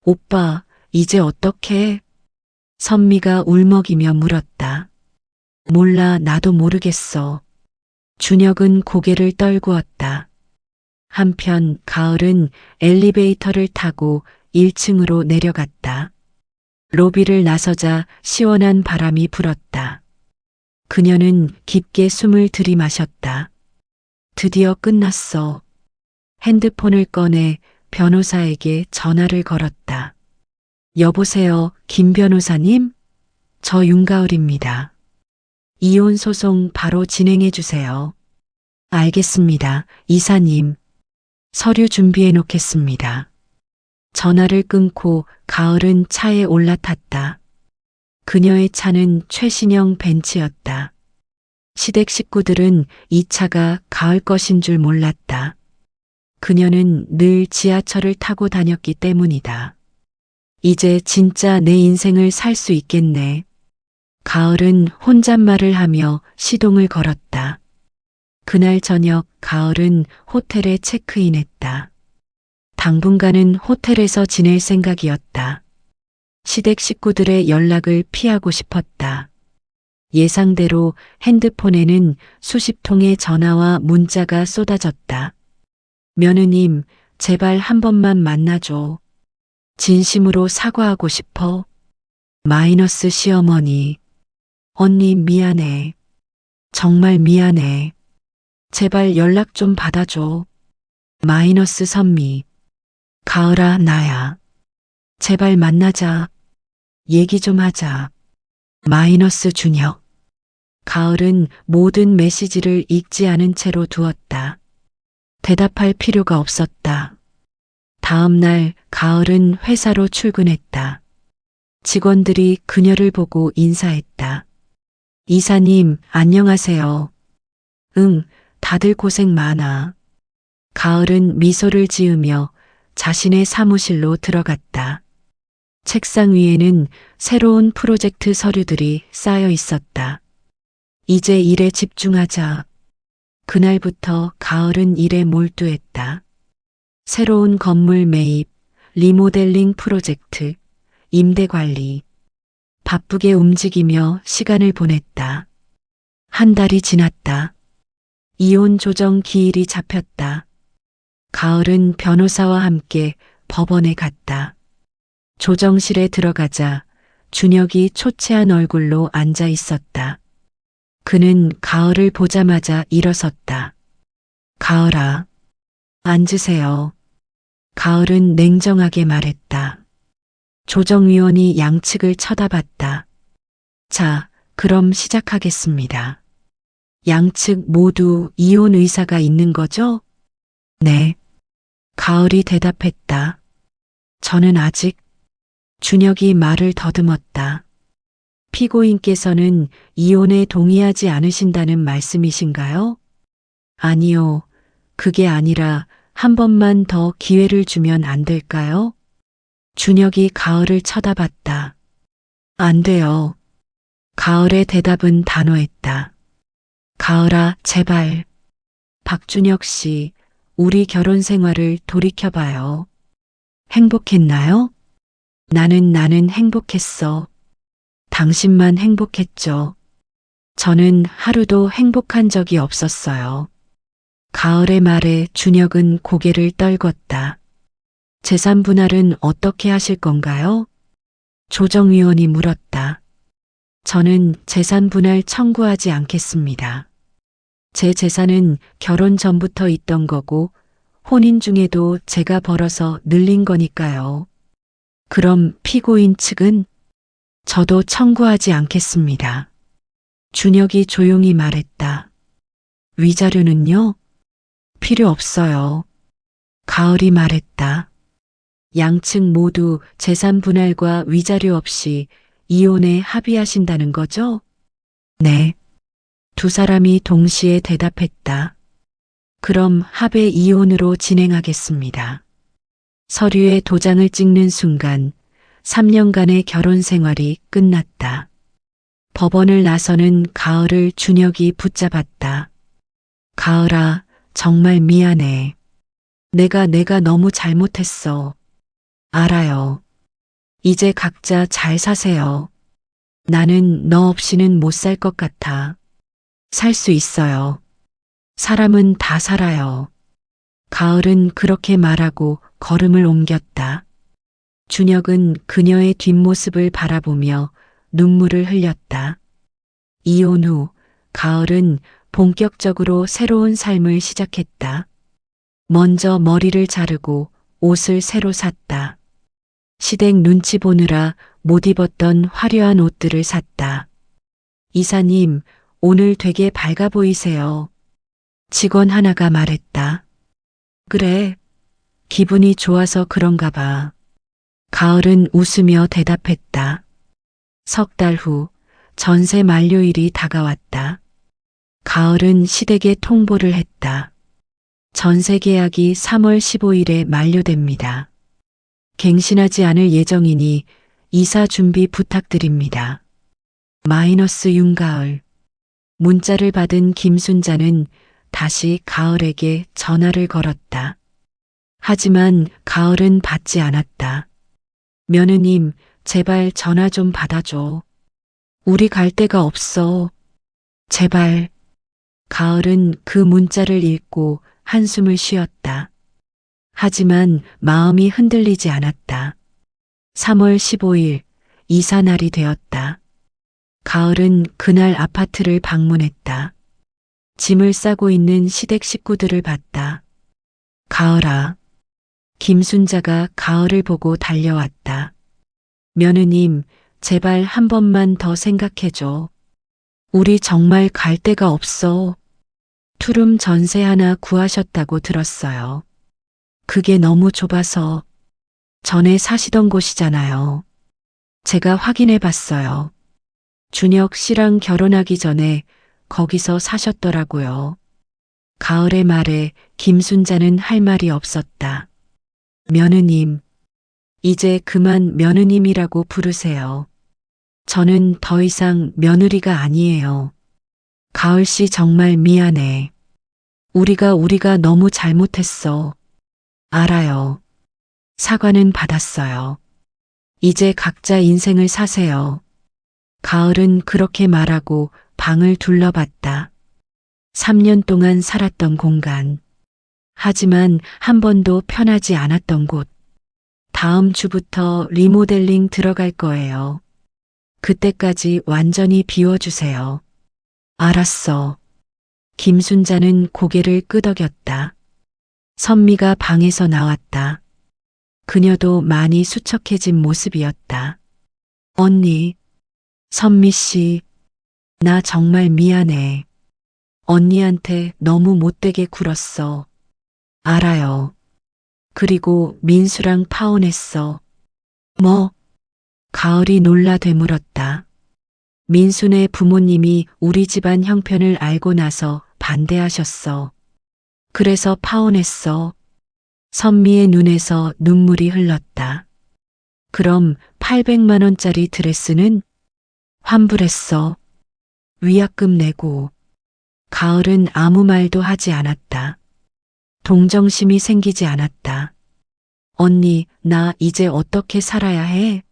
오빠, 이제 어떡해? 선미가 울먹이며 물었다. 몰라, 나도 모르겠어. 준혁은 고개를 떨구었다. 한편 가을은 엘리베이터를 타고 1층으로 내려갔다. 로비를 나서자 시원한 바람이 불었다. 그녀는 깊게 숨을 들이마셨다. 드디어 끝났어. 핸드폰을 꺼내 변호사에게 전화를 걸었다. 여보세요, 김 변호사님? 저 윤가을입니다. 이혼 소송 바로 진행해 주세요. 알겠습니다, 이사님. 서류 준비해 놓겠습니다. 전화를 끊고 가을은 차에 올라탔다. 그녀의 차는 최신형 벤츠였다. 시댁 식구들은 이 차가 가을 것인 줄 몰랐다. 그녀는 늘 지하철을 타고 다녔기 때문이다. 이제 진짜 내 인생을 살 수 있겠네. 가을은 혼잣말을 하며 시동을 걸었다. 그날 저녁 가을은 호텔에 체크인했다. 당분간은 호텔에서 지낼 생각이었다. 시댁 식구들의 연락을 피하고 싶었다. 예상대로 핸드폰에는 수십 통의 전화와 문자가 쏟아졌다. 며느님, 제발 한 번만 만나줘. 진심으로 사과하고 싶어. 마이너스 시어머니. 언니 미안해. 정말 미안해. 제발 연락 좀 받아줘. 마이너스 선미. 가을아, 나야. 제발 만나자. 얘기 좀 하자. 마이너스 준혁. 가을은 모든 메시지를 읽지 않은 채로 두었다. 대답할 필요가 없었다. 다음 날 가을은 회사로 출근했다. 직원들이 그녀를 보고 인사했다. 이사님, 안녕하세요. 응, 다들 고생 많아. 가을은 미소를 지으며 자신의 사무실로 들어갔다. 책상 위에는 새로운 프로젝트 서류들이 쌓여 있었다. 이제 일에 집중하자. 그날부터 가을은 일에 몰두했다. 새로운 건물 매입, 리모델링 프로젝트, 임대 관리. 바쁘게 움직이며 시간을 보냈다. 한 달이 지났다. 이혼 조정 기일이 잡혔다. 가을은 변호사와 함께 법원에 갔다. 조정실에 들어가자 준혁이 초췌한 얼굴로 앉아 있었다. 그는 가을을 보자마자 일어섰다. 가을아, 앉으세요. 가을은 냉정하게 말했다. 조정위원이 양측을 쳐다봤다. 자, 그럼 시작하겠습니다. 양측 모두 이혼 의사가 있는 거죠? 네. 가을이 대답했다. 저는 아직. 준혁이 말을 더듬었다. 피고인께서는 이혼에 동의하지 않으신다는 말씀이신가요? 아니요. 그게 아니라 한 번만 더 기회를 주면 안 될까요? 준혁이 가을을 쳐다봤다. 안 돼요. 가을의 대답은 단호했다. 가을아, 제발. 박준혁 씨, 우리 결혼 생활을 돌이켜봐요. 행복했나요? 나는 행복했어. 당신만 행복했죠. 저는 하루도 행복한 적이 없었어요. 가을의 말에 준혁은 고개를 떨궜다. 재산 분할은 어떻게 하실 건가요? 조정위원이 물었다. 저는 재산 분할 청구하지 않겠습니다. 제 재산은 결혼 전부터 있던 거고 혼인 중에도 제가 벌어서 늘린 거니까요. 그럼 피고인 측은? 저도 청구하지 않겠습니다. 준혁이 조용히 말했다. 위자료는요? 필요 없어요. 가을이 말했다. 양측 모두 재산 분할과 위자료 없이 이혼에 합의하신다는 거죠? 네. 두 사람이 동시에 대답했다. 그럼 합의 이혼으로 진행하겠습니다. 서류에 도장을 찍는 순간 3년간의 결혼 생활이 끝났다. 법원을 나서는 가을을 준혁이 붙잡았다. 가을아, 정말 미안해. 내가 너무 잘못했어. 알아요. 이제 각자 잘 사세요. 나는 너 없이는 못 살 것 같아. 살 수 있어요. 사람은 다 살아요. 가을은 그렇게 말하고 걸음을 옮겼다. 준혁은 그녀의 뒷모습을 바라보며 눈물을 흘렸다. 이혼 후 가을은 본격적으로 새로운 삶을 시작했다. 먼저 머리를 자르고 옷을 새로 샀다. 시댁 눈치 보느라 못 입었던 화려한 옷들을 샀다. 이사님, 오늘 되게 밝아 보이세요. 직원 하나가 말했다. 그래, 기분이 좋아서 그런가 봐. 가을은 웃으며 대답했다. 석 달 후 전세 만료일이 다가왔다. 가을은 시댁에 통보를 했다. 전세 계약이 3월 15일에 만료됩니다. 갱신하지 않을 예정이니 이사 준비 부탁드립니다. 마이너스 윤가을. 문자를 받은 김순자는 다시 가을에게 전화를 걸었다. 하지만 가을은 받지 않았다. 며느님, 제발 전화 좀 받아줘. 우리 갈 데가 없어. 제발. 가을은 그 문자를 읽고 한숨을 쉬었다. 하지만 마음이 흔들리지 않았다. 3월 15일, 이사 날이 되었다. 가을은 그날 아파트를 방문했다. 짐을 싸고 있는 시댁 식구들을 봤다. 가을아. 김순자가 가을을 보고 달려왔다. 며느님, 제발 한 번만 더 생각해줘. 우리 정말 갈 데가 없어. 투룸 전세 하나 구하셨다고 들었어요. 그게 너무 좁아서. 전에 사시던 곳이잖아요. 제가 확인해 봤어요. 준혁 씨랑 결혼하기 전에 거기서 사셨더라고요. 가을의 말에 김순자는 할 말이 없었다. 며느님, 이제 그만 며느님이라고 부르세요. 저는 더 이상 며느리가 아니에요. 가을 씨 정말 미안해. 우리가 너무 잘못했어. 알아요. 사과는 받았어요. 이제 각자 인생을 사세요. 가을은 그렇게 말하고 방을 둘러봤다. 3년 동안 살았던 공간. 하지만 한 번도 편하지 않았던 곳. 다음 주부터 리모델링 들어갈 거예요. 그때까지 완전히 비워주세요. 알았어. 김순자는 고개를 끄덕였다. 선미가 방에서 나왔다. 그녀도 많이 수척해진 모습이었다. 언니, 선미 씨, 나 정말 미안해. 언니한테 너무 못되게 굴었어. 알아요. 그리고 민수랑 파혼했어. 뭐? 가을이 놀라 되물었다. 민수네 부모님이 우리 집안 형편을 알고 나서 반대하셨어. 그래서 파혼했어. 선미의 눈에서 눈물이 흘렀다. 그럼 800만 원짜리 드레스는? 환불했어. 위약금 내고. 가을은 아무 말도 하지 않았다. 동정심이 생기지 않았다. 언니, 나 이제 어떻게 살아야 해?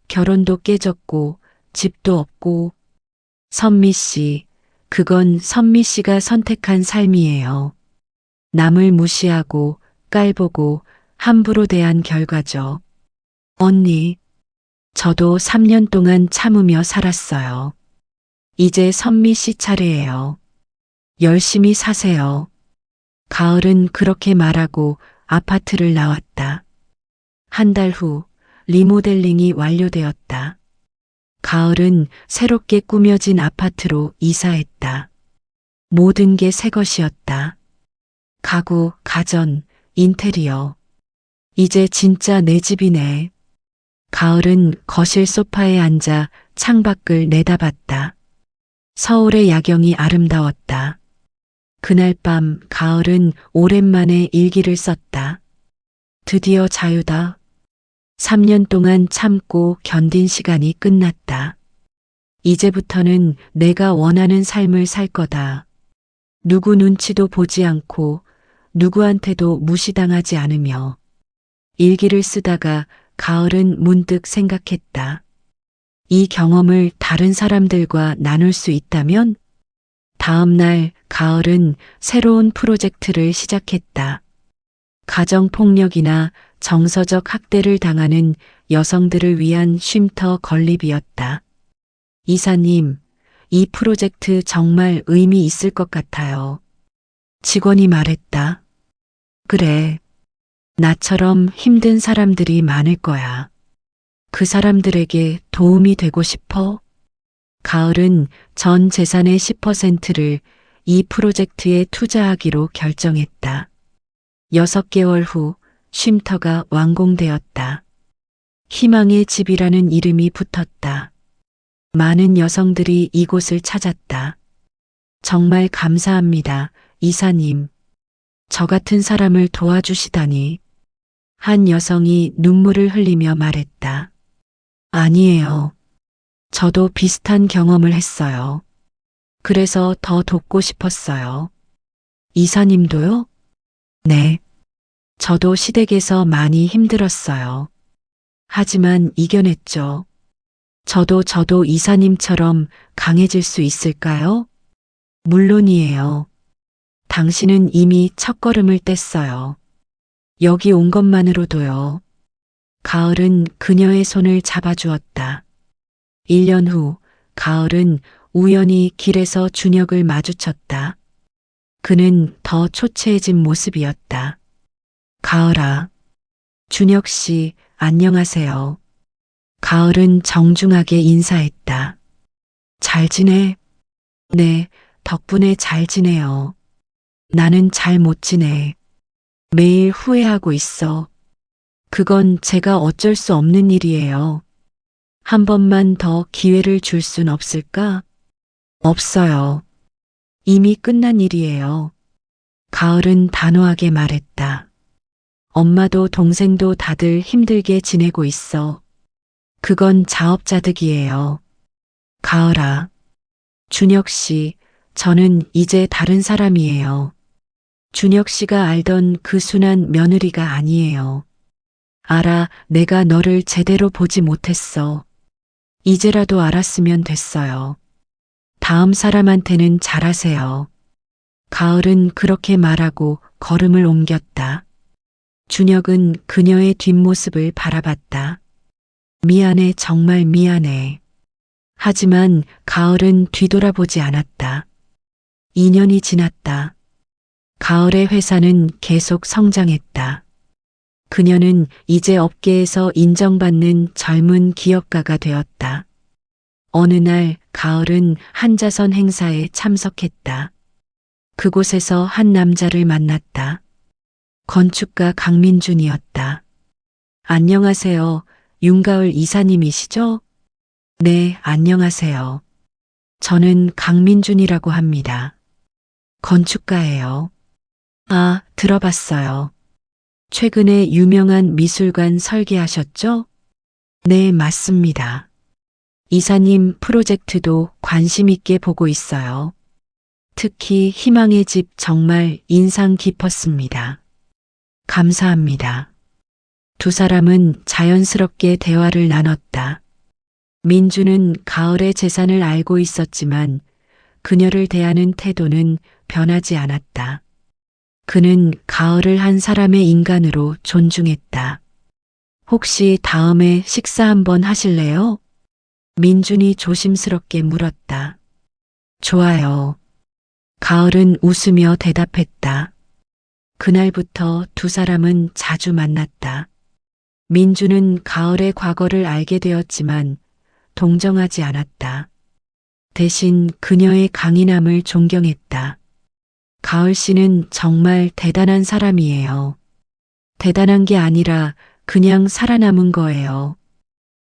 결혼도 깨졌고, 집도 없고. 선미 씨, 그건 선미 씨가 선택한 삶이에요. 남을 무시하고, 깔보고, 함부로 대한 결과죠. 언니, 저도 3년 동안 참으며 살았어요. 이제 선미 씨 차례예요. 열심히 사세요. 가을은 그렇게 말하고 아파트를 나왔다. 한 달 후 리모델링이 완료되었다. 가을은 새롭게 꾸며진 아파트로 이사했다. 모든 게 새 것이었다. 가구, 가전, 인테리어. 이제 진짜 내 집이네. 가을은 거실 소파에 앉아 창밖을 내다봤다. 서울의 야경이 아름다웠다. 그날 밤 가을은 오랜만에 일기를 썼다. 드디어 자유다. 3년 동안 참고 견딘 시간이 끝났다. 이제부터는 내가 원하는 삶을 살 거다. 누구 눈치도 보지 않고 누구한테도 무시당하지 않으며. 일기를 쓰다가 가을은 문득 생각했다. 이 경험을 다른 사람들과 나눌 수 있다면? 다음 날 가을은 새로운 프로젝트를 시작했다. 가정폭력이나 정서적 학대를 당하는 여성들을 위한 쉼터 건립이었다. 이사님, 이 프로젝트 정말 의미 있을 것 같아요. 직원이 말했다. 그래. 나처럼 힘든 사람들이 많을 거야. 그 사람들에게 도움이 되고 싶어? 가을은 전 재산의 10%를 이 프로젝트에 투자하기로 결정했다. 6개월 후 쉼터가 완공되었다. 희망의 집이라는 이름이 붙었다. 많은 여성들이 이곳을 찾았다. 정말 감사합니다, 이사님. 저 같은 사람을 도와주시다니. 한 여성이 눈물을 흘리며 말했다. 아니에요. 저도 비슷한 경험을 했어요. 그래서 더 돕고 싶었어요. 이사님도요? 네. 저도 시댁에서 많이 힘들었어요. 하지만 이겨냈죠. 저도 이사님처럼 강해질 수 있을까요? 물론이에요. 당신은 이미 첫걸음을 뗐어요. 여기 온 것만으로도요. 가을은 그녀의 손을 잡아주었다. 1년 후, 가을은 우연히 길에서 준혁을 마주쳤다. 그는 더 초췌해진 모습이었다. 가을아. 준혁 씨, 안녕하세요. 가을은 정중하게 인사했다. 잘 지내? 네, 덕분에 잘 지내요. 나는 잘 못 지내. 매일 후회하고 있어. 그건 제가 어쩔 수 없는 일이에요. 한 번만 더 기회를 줄 순 없을까? 없어요. 이미 끝난 일이에요. 가을은 단호하게 말했다. 엄마도 동생도 다들 힘들게 지내고 있어. 그건 자업자득이에요. 가을아. 준혁 씨, 저는 이제 다른 사람이에요. 준혁 씨가 알던 그 순한 며느리가 아니에요. 알아, 내가 너를 제대로 보지 못했어. 이제라도 알았으면 됐어요. 다음 사람한테는 잘하세요. 가을은 그렇게 말하고 걸음을 옮겼다. 준혁은 그녀의 뒷모습을 바라봤다. 미안해, 정말 미안해. 하지만 가을은 뒤돌아보지 않았다. 2년이 지났다. 가을의 회사는 계속 성장했다. 그녀는 이제 업계에서 인정받는 젊은 기업가가 되었다. 어느 날 가을은 한자선 행사에 참석했다. 그곳에서 한 남자를 만났다. 건축가 강민준이었다. 안녕하세요. 윤가을 이사님이시죠? 네, 안녕하세요. 저는 강민준이라고 합니다. 건축가예요. 아, 들어봤어요. 최근에 유명한 미술관 설계하셨죠? 네, 맞습니다. 이사님 프로젝트도 관심 있게 보고 있어요. 특히 희망의 집 정말 인상 깊었습니다. 감사합니다. 두 사람은 자연스럽게 대화를 나눴다. 민주는 가을의 재산을 알고 있었지만 그녀를 대하는 태도는 변하지 않았다. 그는 가을을 한 사람의 인간으로 존중했다. 혹시 다음에 식사 한번 하실래요? 민준이 조심스럽게 물었다. 좋아요. 가을은 웃으며 대답했다. 그날부터 두 사람은 자주 만났다. 민주는 가을의 과거를 알게 되었지만 동정하지 않았다. 대신 그녀의 강인함을 존경했다. 가을 씨는 정말 대단한 사람이에요. 대단한 게 아니라 그냥 살아남은 거예요.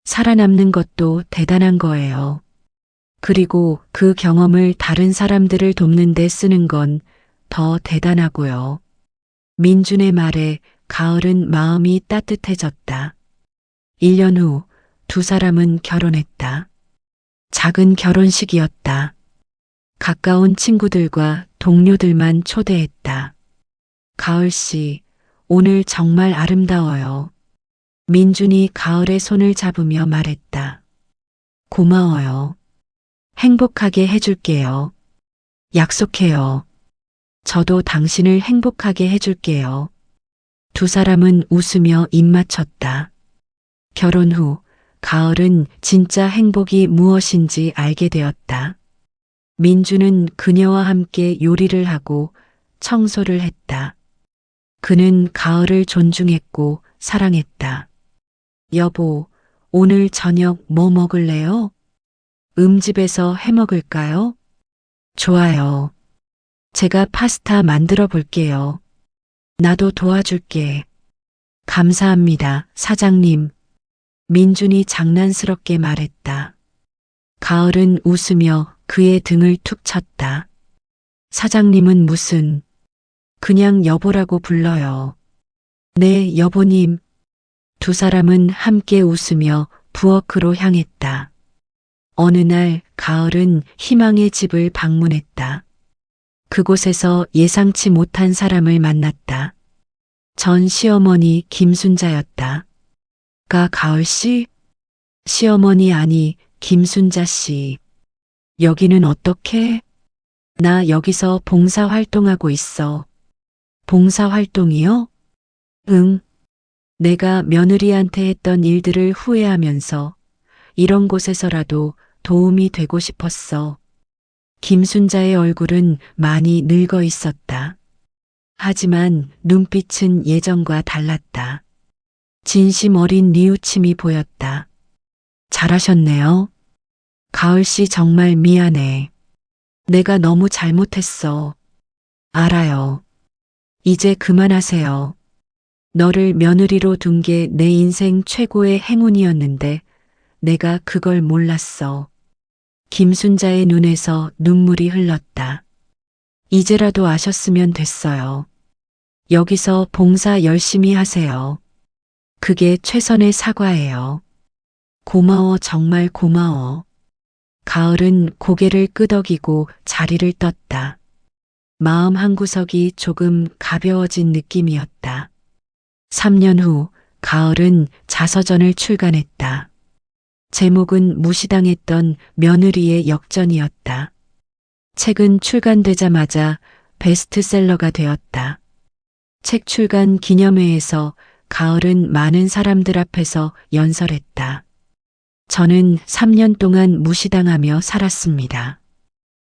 살아남는 것도 대단한 거예요. 그리고 그 경험을 다른 사람들을 돕는 데 쓰는 건 더 대단하고요. 민준의 말에 가을은 마음이 따뜻해졌다. 1년 후 두 사람은 결혼했다. 작은 결혼식이었다. 가까운 친구들과 동료들만 초대했다. 가을 씨, 오늘 정말 아름다워요. 민준이 가을의 손을 잡으며 말했다. 고마워요. 행복하게 해줄게요. 약속해요. 저도 당신을 행복하게 해줄게요. 두 사람은 웃으며 입 맞췄다. 결혼 후 가을은 진짜 행복이 무엇인지 알게 되었다. 민주는 그녀와 함께 요리를 하고 청소를 했다. 그는 가을을 존중했고 사랑했다. 여보, 오늘 저녁 뭐 먹을래요? 집에서 해 먹을까요? 좋아요. 제가 파스타 만들어 볼게요. 나도 도와줄게. 감사합니다, 사장님. 민준이 장난스럽게 말했다. 가을은 웃으며 그의 등을 툭 쳤다. 사장님은 무슨, 그냥 여보라고 불러요. 네, 여보님. 두 사람은 함께 웃으며 부엌으로 향했다. 어느 날 가을은 희망의 집을 방문했다. 그곳에서 예상치 못한 사람을 만났다. 전 시어머니 김순자였다. 가을 씨? 시어머니 아니 김순자 씨. 여기는 어떻게? 나 여기서 봉사 활동하고 있어. 봉사 활동이요? 응. 내가 며느리한테 했던 일들을 후회하면서 이런 곳에서라도 도움이 되고 싶었어. 김순자의 얼굴은 많이 늙어 있었다. 하지만 눈빛은 예전과 달랐다. 진심 어린 뉘우침이 보였다. 잘하셨네요. 가을 씨 정말 미안해. 내가 너무 잘못했어. 알아요. 이제 그만하세요. 너를 며느리로 둔 게 내 인생 최고의 행운이었는데 내가 그걸 몰랐어. 김순자의 눈에서 눈물이 흘렀다. 이제라도 아셨으면 됐어요. 여기서 봉사 열심히 하세요. 그게 최선의 사과예요. 고마워, 정말 고마워. 가을은 고개를 끄덕이고 자리를 떴다. 마음 한구석이 조금 가벼워진 느낌이었다. 3년 후 가을은 자서전을 출간했다. 제목은 무시당했던 며느리의 역전이었다. 책은 출간되자마자 베스트셀러가 되었다. 책 출간 기념회에서 가을은 많은 사람들 앞에서 연설했다. 저는 3년 동안 무시당하며 살았습니다.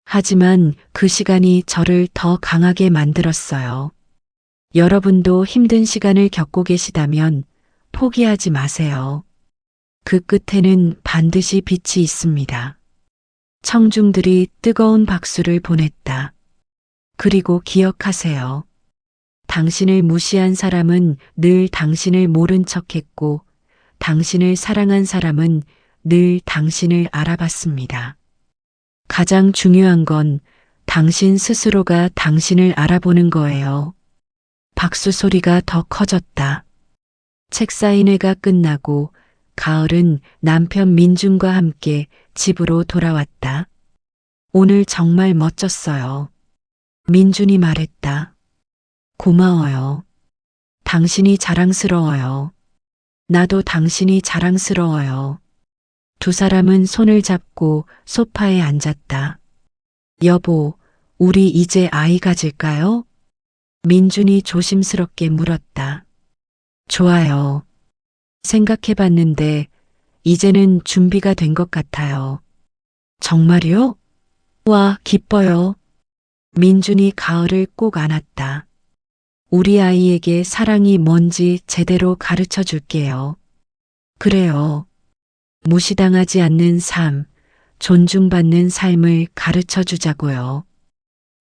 하지만 그 시간이 저를 더 강하게 만들었어요. 여러분도 힘든 시간을 겪고 계시다면 포기하지 마세요. 그 끝에는 반드시 빛이 있습니다. 청중들이 뜨거운 박수를 보냈다. 그리고 기억하세요. 당신을 무시한 사람은 늘 당신을 모른 척했고, 당신을 사랑한 사람은 늘 당신을 알아봤습니다. 가장 중요한 건 당신 스스로가 당신을 알아보는 거예요. 박수 소리가 더 커졌다. 책 사인회가 끝나고 가을은 남편 민준과 함께 집으로 돌아왔다. 오늘 정말 멋졌어요. 민준이 말했다. 고마워요. 당신이 자랑스러워요. 나도 당신이 자랑스러워요. 두 사람은 손을 잡고 소파에 앉았다. 여보, 우리 이제 아이 가질까요? 민준이 조심스럽게 물었다. 좋아요. 생각해봤는데 이제는 준비가 된 것 같아요. 정말요? 와, 기뻐요. 민준이 가을을 꼭 안았다. 우리 아이에게 사랑이 뭔지 제대로 가르쳐 줄게요. 그래요. 무시당하지 않는 삶, 존중받는 삶을 가르쳐 주자고요.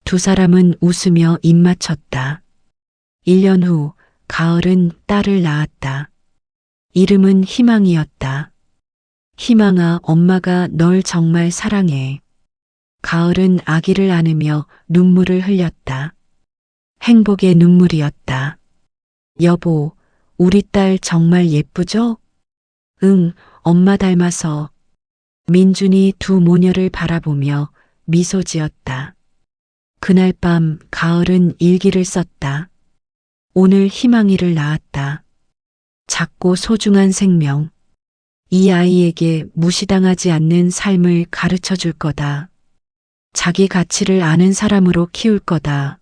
두 사람은 웃으며 입맞췄다. 1년 후 가을은 딸을 낳았다. 이름은 희망이었다. 희망아, 엄마가 널 정말 사랑해. 가을은 아기를 안으며 눈물을 흘렸다. 행복의 눈물이었다. 여보, 우리 딸 정말 예쁘죠? 응, 엄마 닮아서. 민준이 두 모녀를 바라보며 미소 지었다. 그날 밤 가을은 일기를 썼다. 오늘 희망이를 낳았다. 작고 소중한 생명. 이 아이에게 무시당하지 않는 삶을 가르쳐 줄 거다. 자기 가치를 아는 사람으로 키울 거다.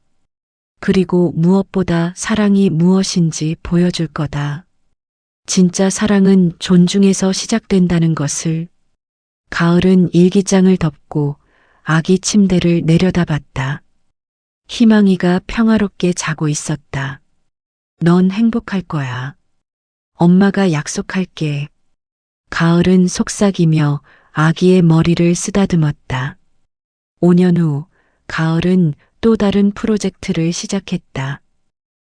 그리고 무엇보다 사랑이 무엇인지 보여줄 거다. 진짜 사랑은 존중에서 시작된다는 것을. 가을은 일기장을 덮고 아기 침대를 내려다봤다. 희망이가 평화롭게 자고 있었다. 넌 행복할 거야. 엄마가 약속할게. 가을은 속삭이며 아기의 머리를 쓰다듬었다. 5년 후 가을은 또 다른 프로젝트를 시작했다.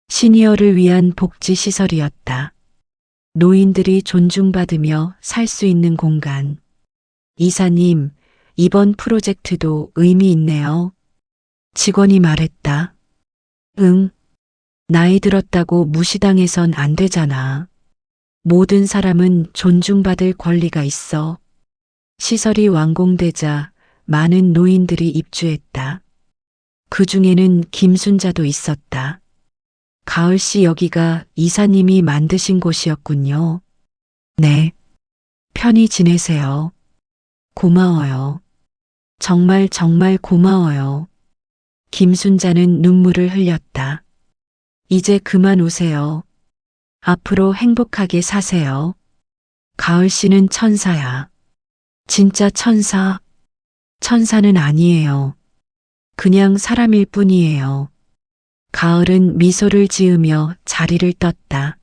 시니어를 위한 복지시설이었다. 노인들이 존중받으며 살 수 있는 공간. 이사님, 이번 프로젝트도 의미 있네요. 직원이 말했다. 응. 나이 들었다고 무시당해선 안 되잖아. 모든 사람은 존중받을 권리가 있어. 시설이 완공되자 많은 노인들이 입주했다. 그 중에는 김순자도 있었다. 가을 씨 여기가 이사님이 만드신 곳이었군요. 네. 편히 지내세요. 고마워요. 정말 정말 고마워요. 김순자는 눈물을 흘렸다. 이제 그만 오세요. 앞으로 행복하게 사세요. 가을 씨는 천사야. 진짜 천사. 천사는 아니에요. 그냥 사람일 뿐이에요. 가을은 미소를 지으며 자리를 떴다.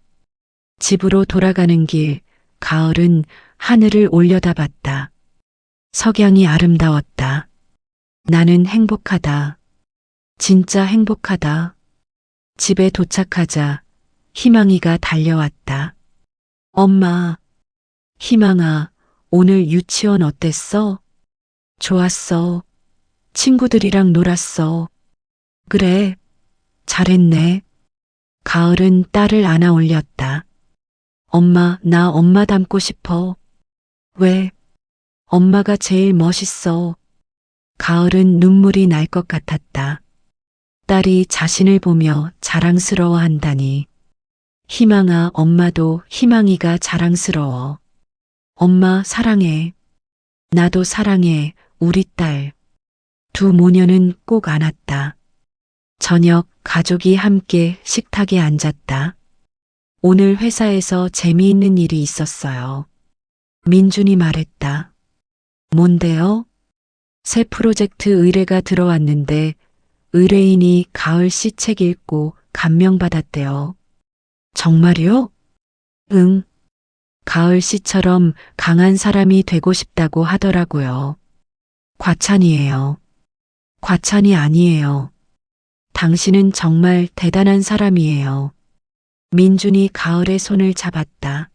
집으로 돌아가는 길, 가을은 하늘을 올려다봤다. 석양이 아름다웠다. 나는 행복하다. 진짜 행복하다. 집에 도착하자 희망이가 달려왔다. 엄마, 희망아, 오늘 유치원 어땠어? 좋았어. 친구들이랑 놀았어. 그래, 잘했네. 가을은 딸을 안아 올렸다. 엄마, 나 엄마 닮고 싶어. 왜? 엄마가 제일 멋있어. 가을은 눈물이 날 것 같았다. 딸이 자신을 보며 자랑스러워 한다니. 희망아, 엄마도 희망이가 자랑스러워. 엄마 사랑해. 나도 사랑해, 우리 딸. 두 모녀는 꼭 안았다. 저녁 가족이 함께 식탁에 앉았다. 오늘 회사에서 재미있는 일이 있었어요. 민준이 말했다. 뭔데요? 새 프로젝트 의뢰가 들어왔는데 의뢰인이 가을 씨 책 읽고 감명받았대요. 정말요? 응. 가을 씨처럼 강한 사람이 되고 싶다고 하더라고요. 과찬이에요. 과찬이 아니에요. 당신은 정말 대단한 사람이에요. 민준이 가을의 손을 잡았다.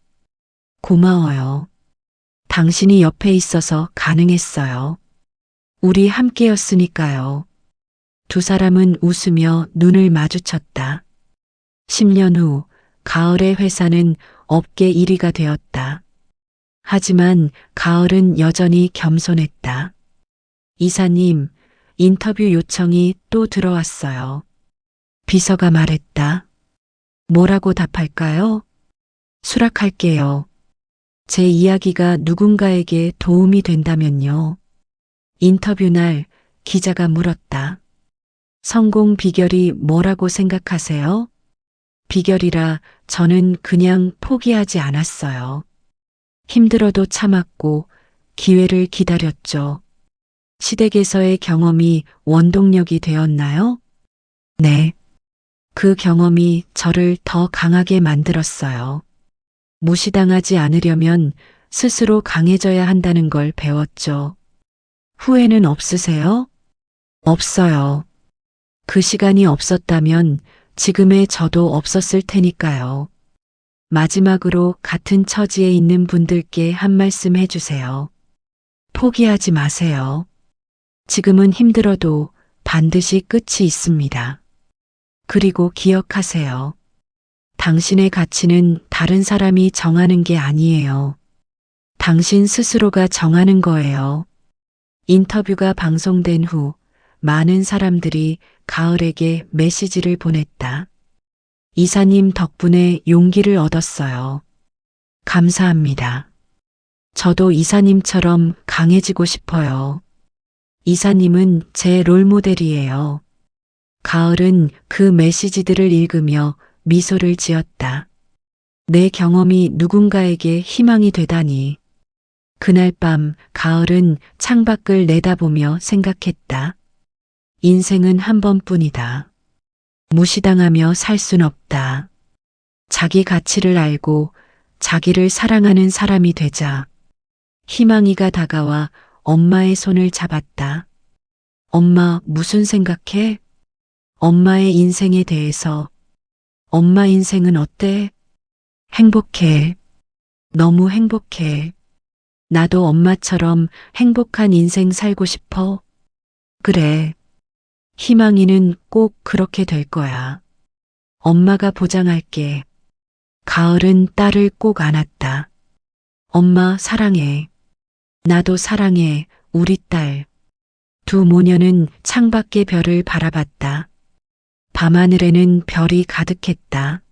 고마워요. 당신이 옆에 있어서 가능했어요. 우리 함께였으니까요. 두 사람은 웃으며 눈을 마주쳤다. 10년 후 가을의 회사는 업계 1위가 되었다. 하지만 가을은 여전히 겸손했다. 이사님, 인터뷰 요청이 또 들어왔어요. 비서가 말했다. 뭐라고 답할까요? 수락할게요. 제 이야기가 누군가에게 도움이 된다면요. 인터뷰 날 기자가 물었다. 성공 비결이 뭐라고 생각하세요? 비결이라 저는 그냥 포기하지 않았어요. 힘들어도 참았고 기회를 기다렸죠. 시댁에서의 경험이 원동력이 되었나요? 네. 그 경험이 저를 더 강하게 만들었어요. 무시당하지 않으려면 스스로 강해져야 한다는 걸 배웠죠. 후회는 없으세요? 없어요. 그 시간이 없었다면 지금의 저도 없었을 테니까요. 마지막으로 같은 처지에 있는 분들께 한 말씀 해주세요. 포기하지 마세요. 지금은 힘들어도 반드시 끝이 있습니다. 그리고 기억하세요. 당신의 가치는 다른 사람이 정하는 게 아니에요. 당신 스스로가 정하는 거예요. 인터뷰가 방송된 후 많은 사람들이 가을에게 메시지를 보냈다. 이사님 덕분에 용기를 얻었어요. 감사합니다. 저도 이사님처럼 강해지고 싶어요. 이사님은 제 롤모델이에요. 가을은 그 메시지들을 읽으며 미소를 지었다. 내 경험이 누군가에게 희망이 되다니. 그날 밤 가을은 창밖을 내다보며 생각했다. 인생은 한 번뿐이다. 무시당하며 살 순 없다. 자기 가치를 알고 자기를 사랑하는 사람이 되자. 희망이가 다가와 엄마의 손을 잡았다. 엄마 무슨 생각해? 엄마의 인생에 대해서. 엄마 인생은 어때? 행복해. 너무 행복해. 나도 엄마처럼 행복한 인생 살고 싶어. 그래. 희망이는 꼭 그렇게 될 거야. 엄마가 보장할게. 가을은 딸을 꼭 안았다. 엄마 사랑해. 나도 사랑해, 우리 딸. 두 모녀는 창밖의 별을 바라봤다. 밤하늘에는 별이 가득했다.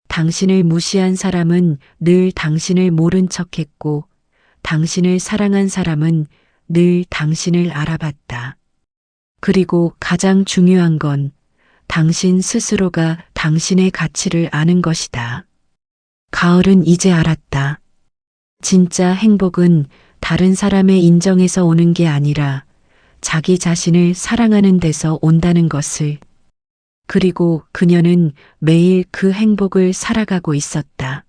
당신을 무시한 사람은 늘 당신을 모른 척했고, 당신을 사랑한 사람은 늘 당신을 알아봤다. 그리고 가장 중요한 건 당신 스스로가 당신의 가치를 아는 것이다. 가을은 이제 알았다. 진짜 행복은 다른 사람의 인정에서 오는 게 아니라 자기 자신을 사랑하는 데서 온다는 것을. 그리고 그녀는 매일 그 행복을 살아가고 있었다.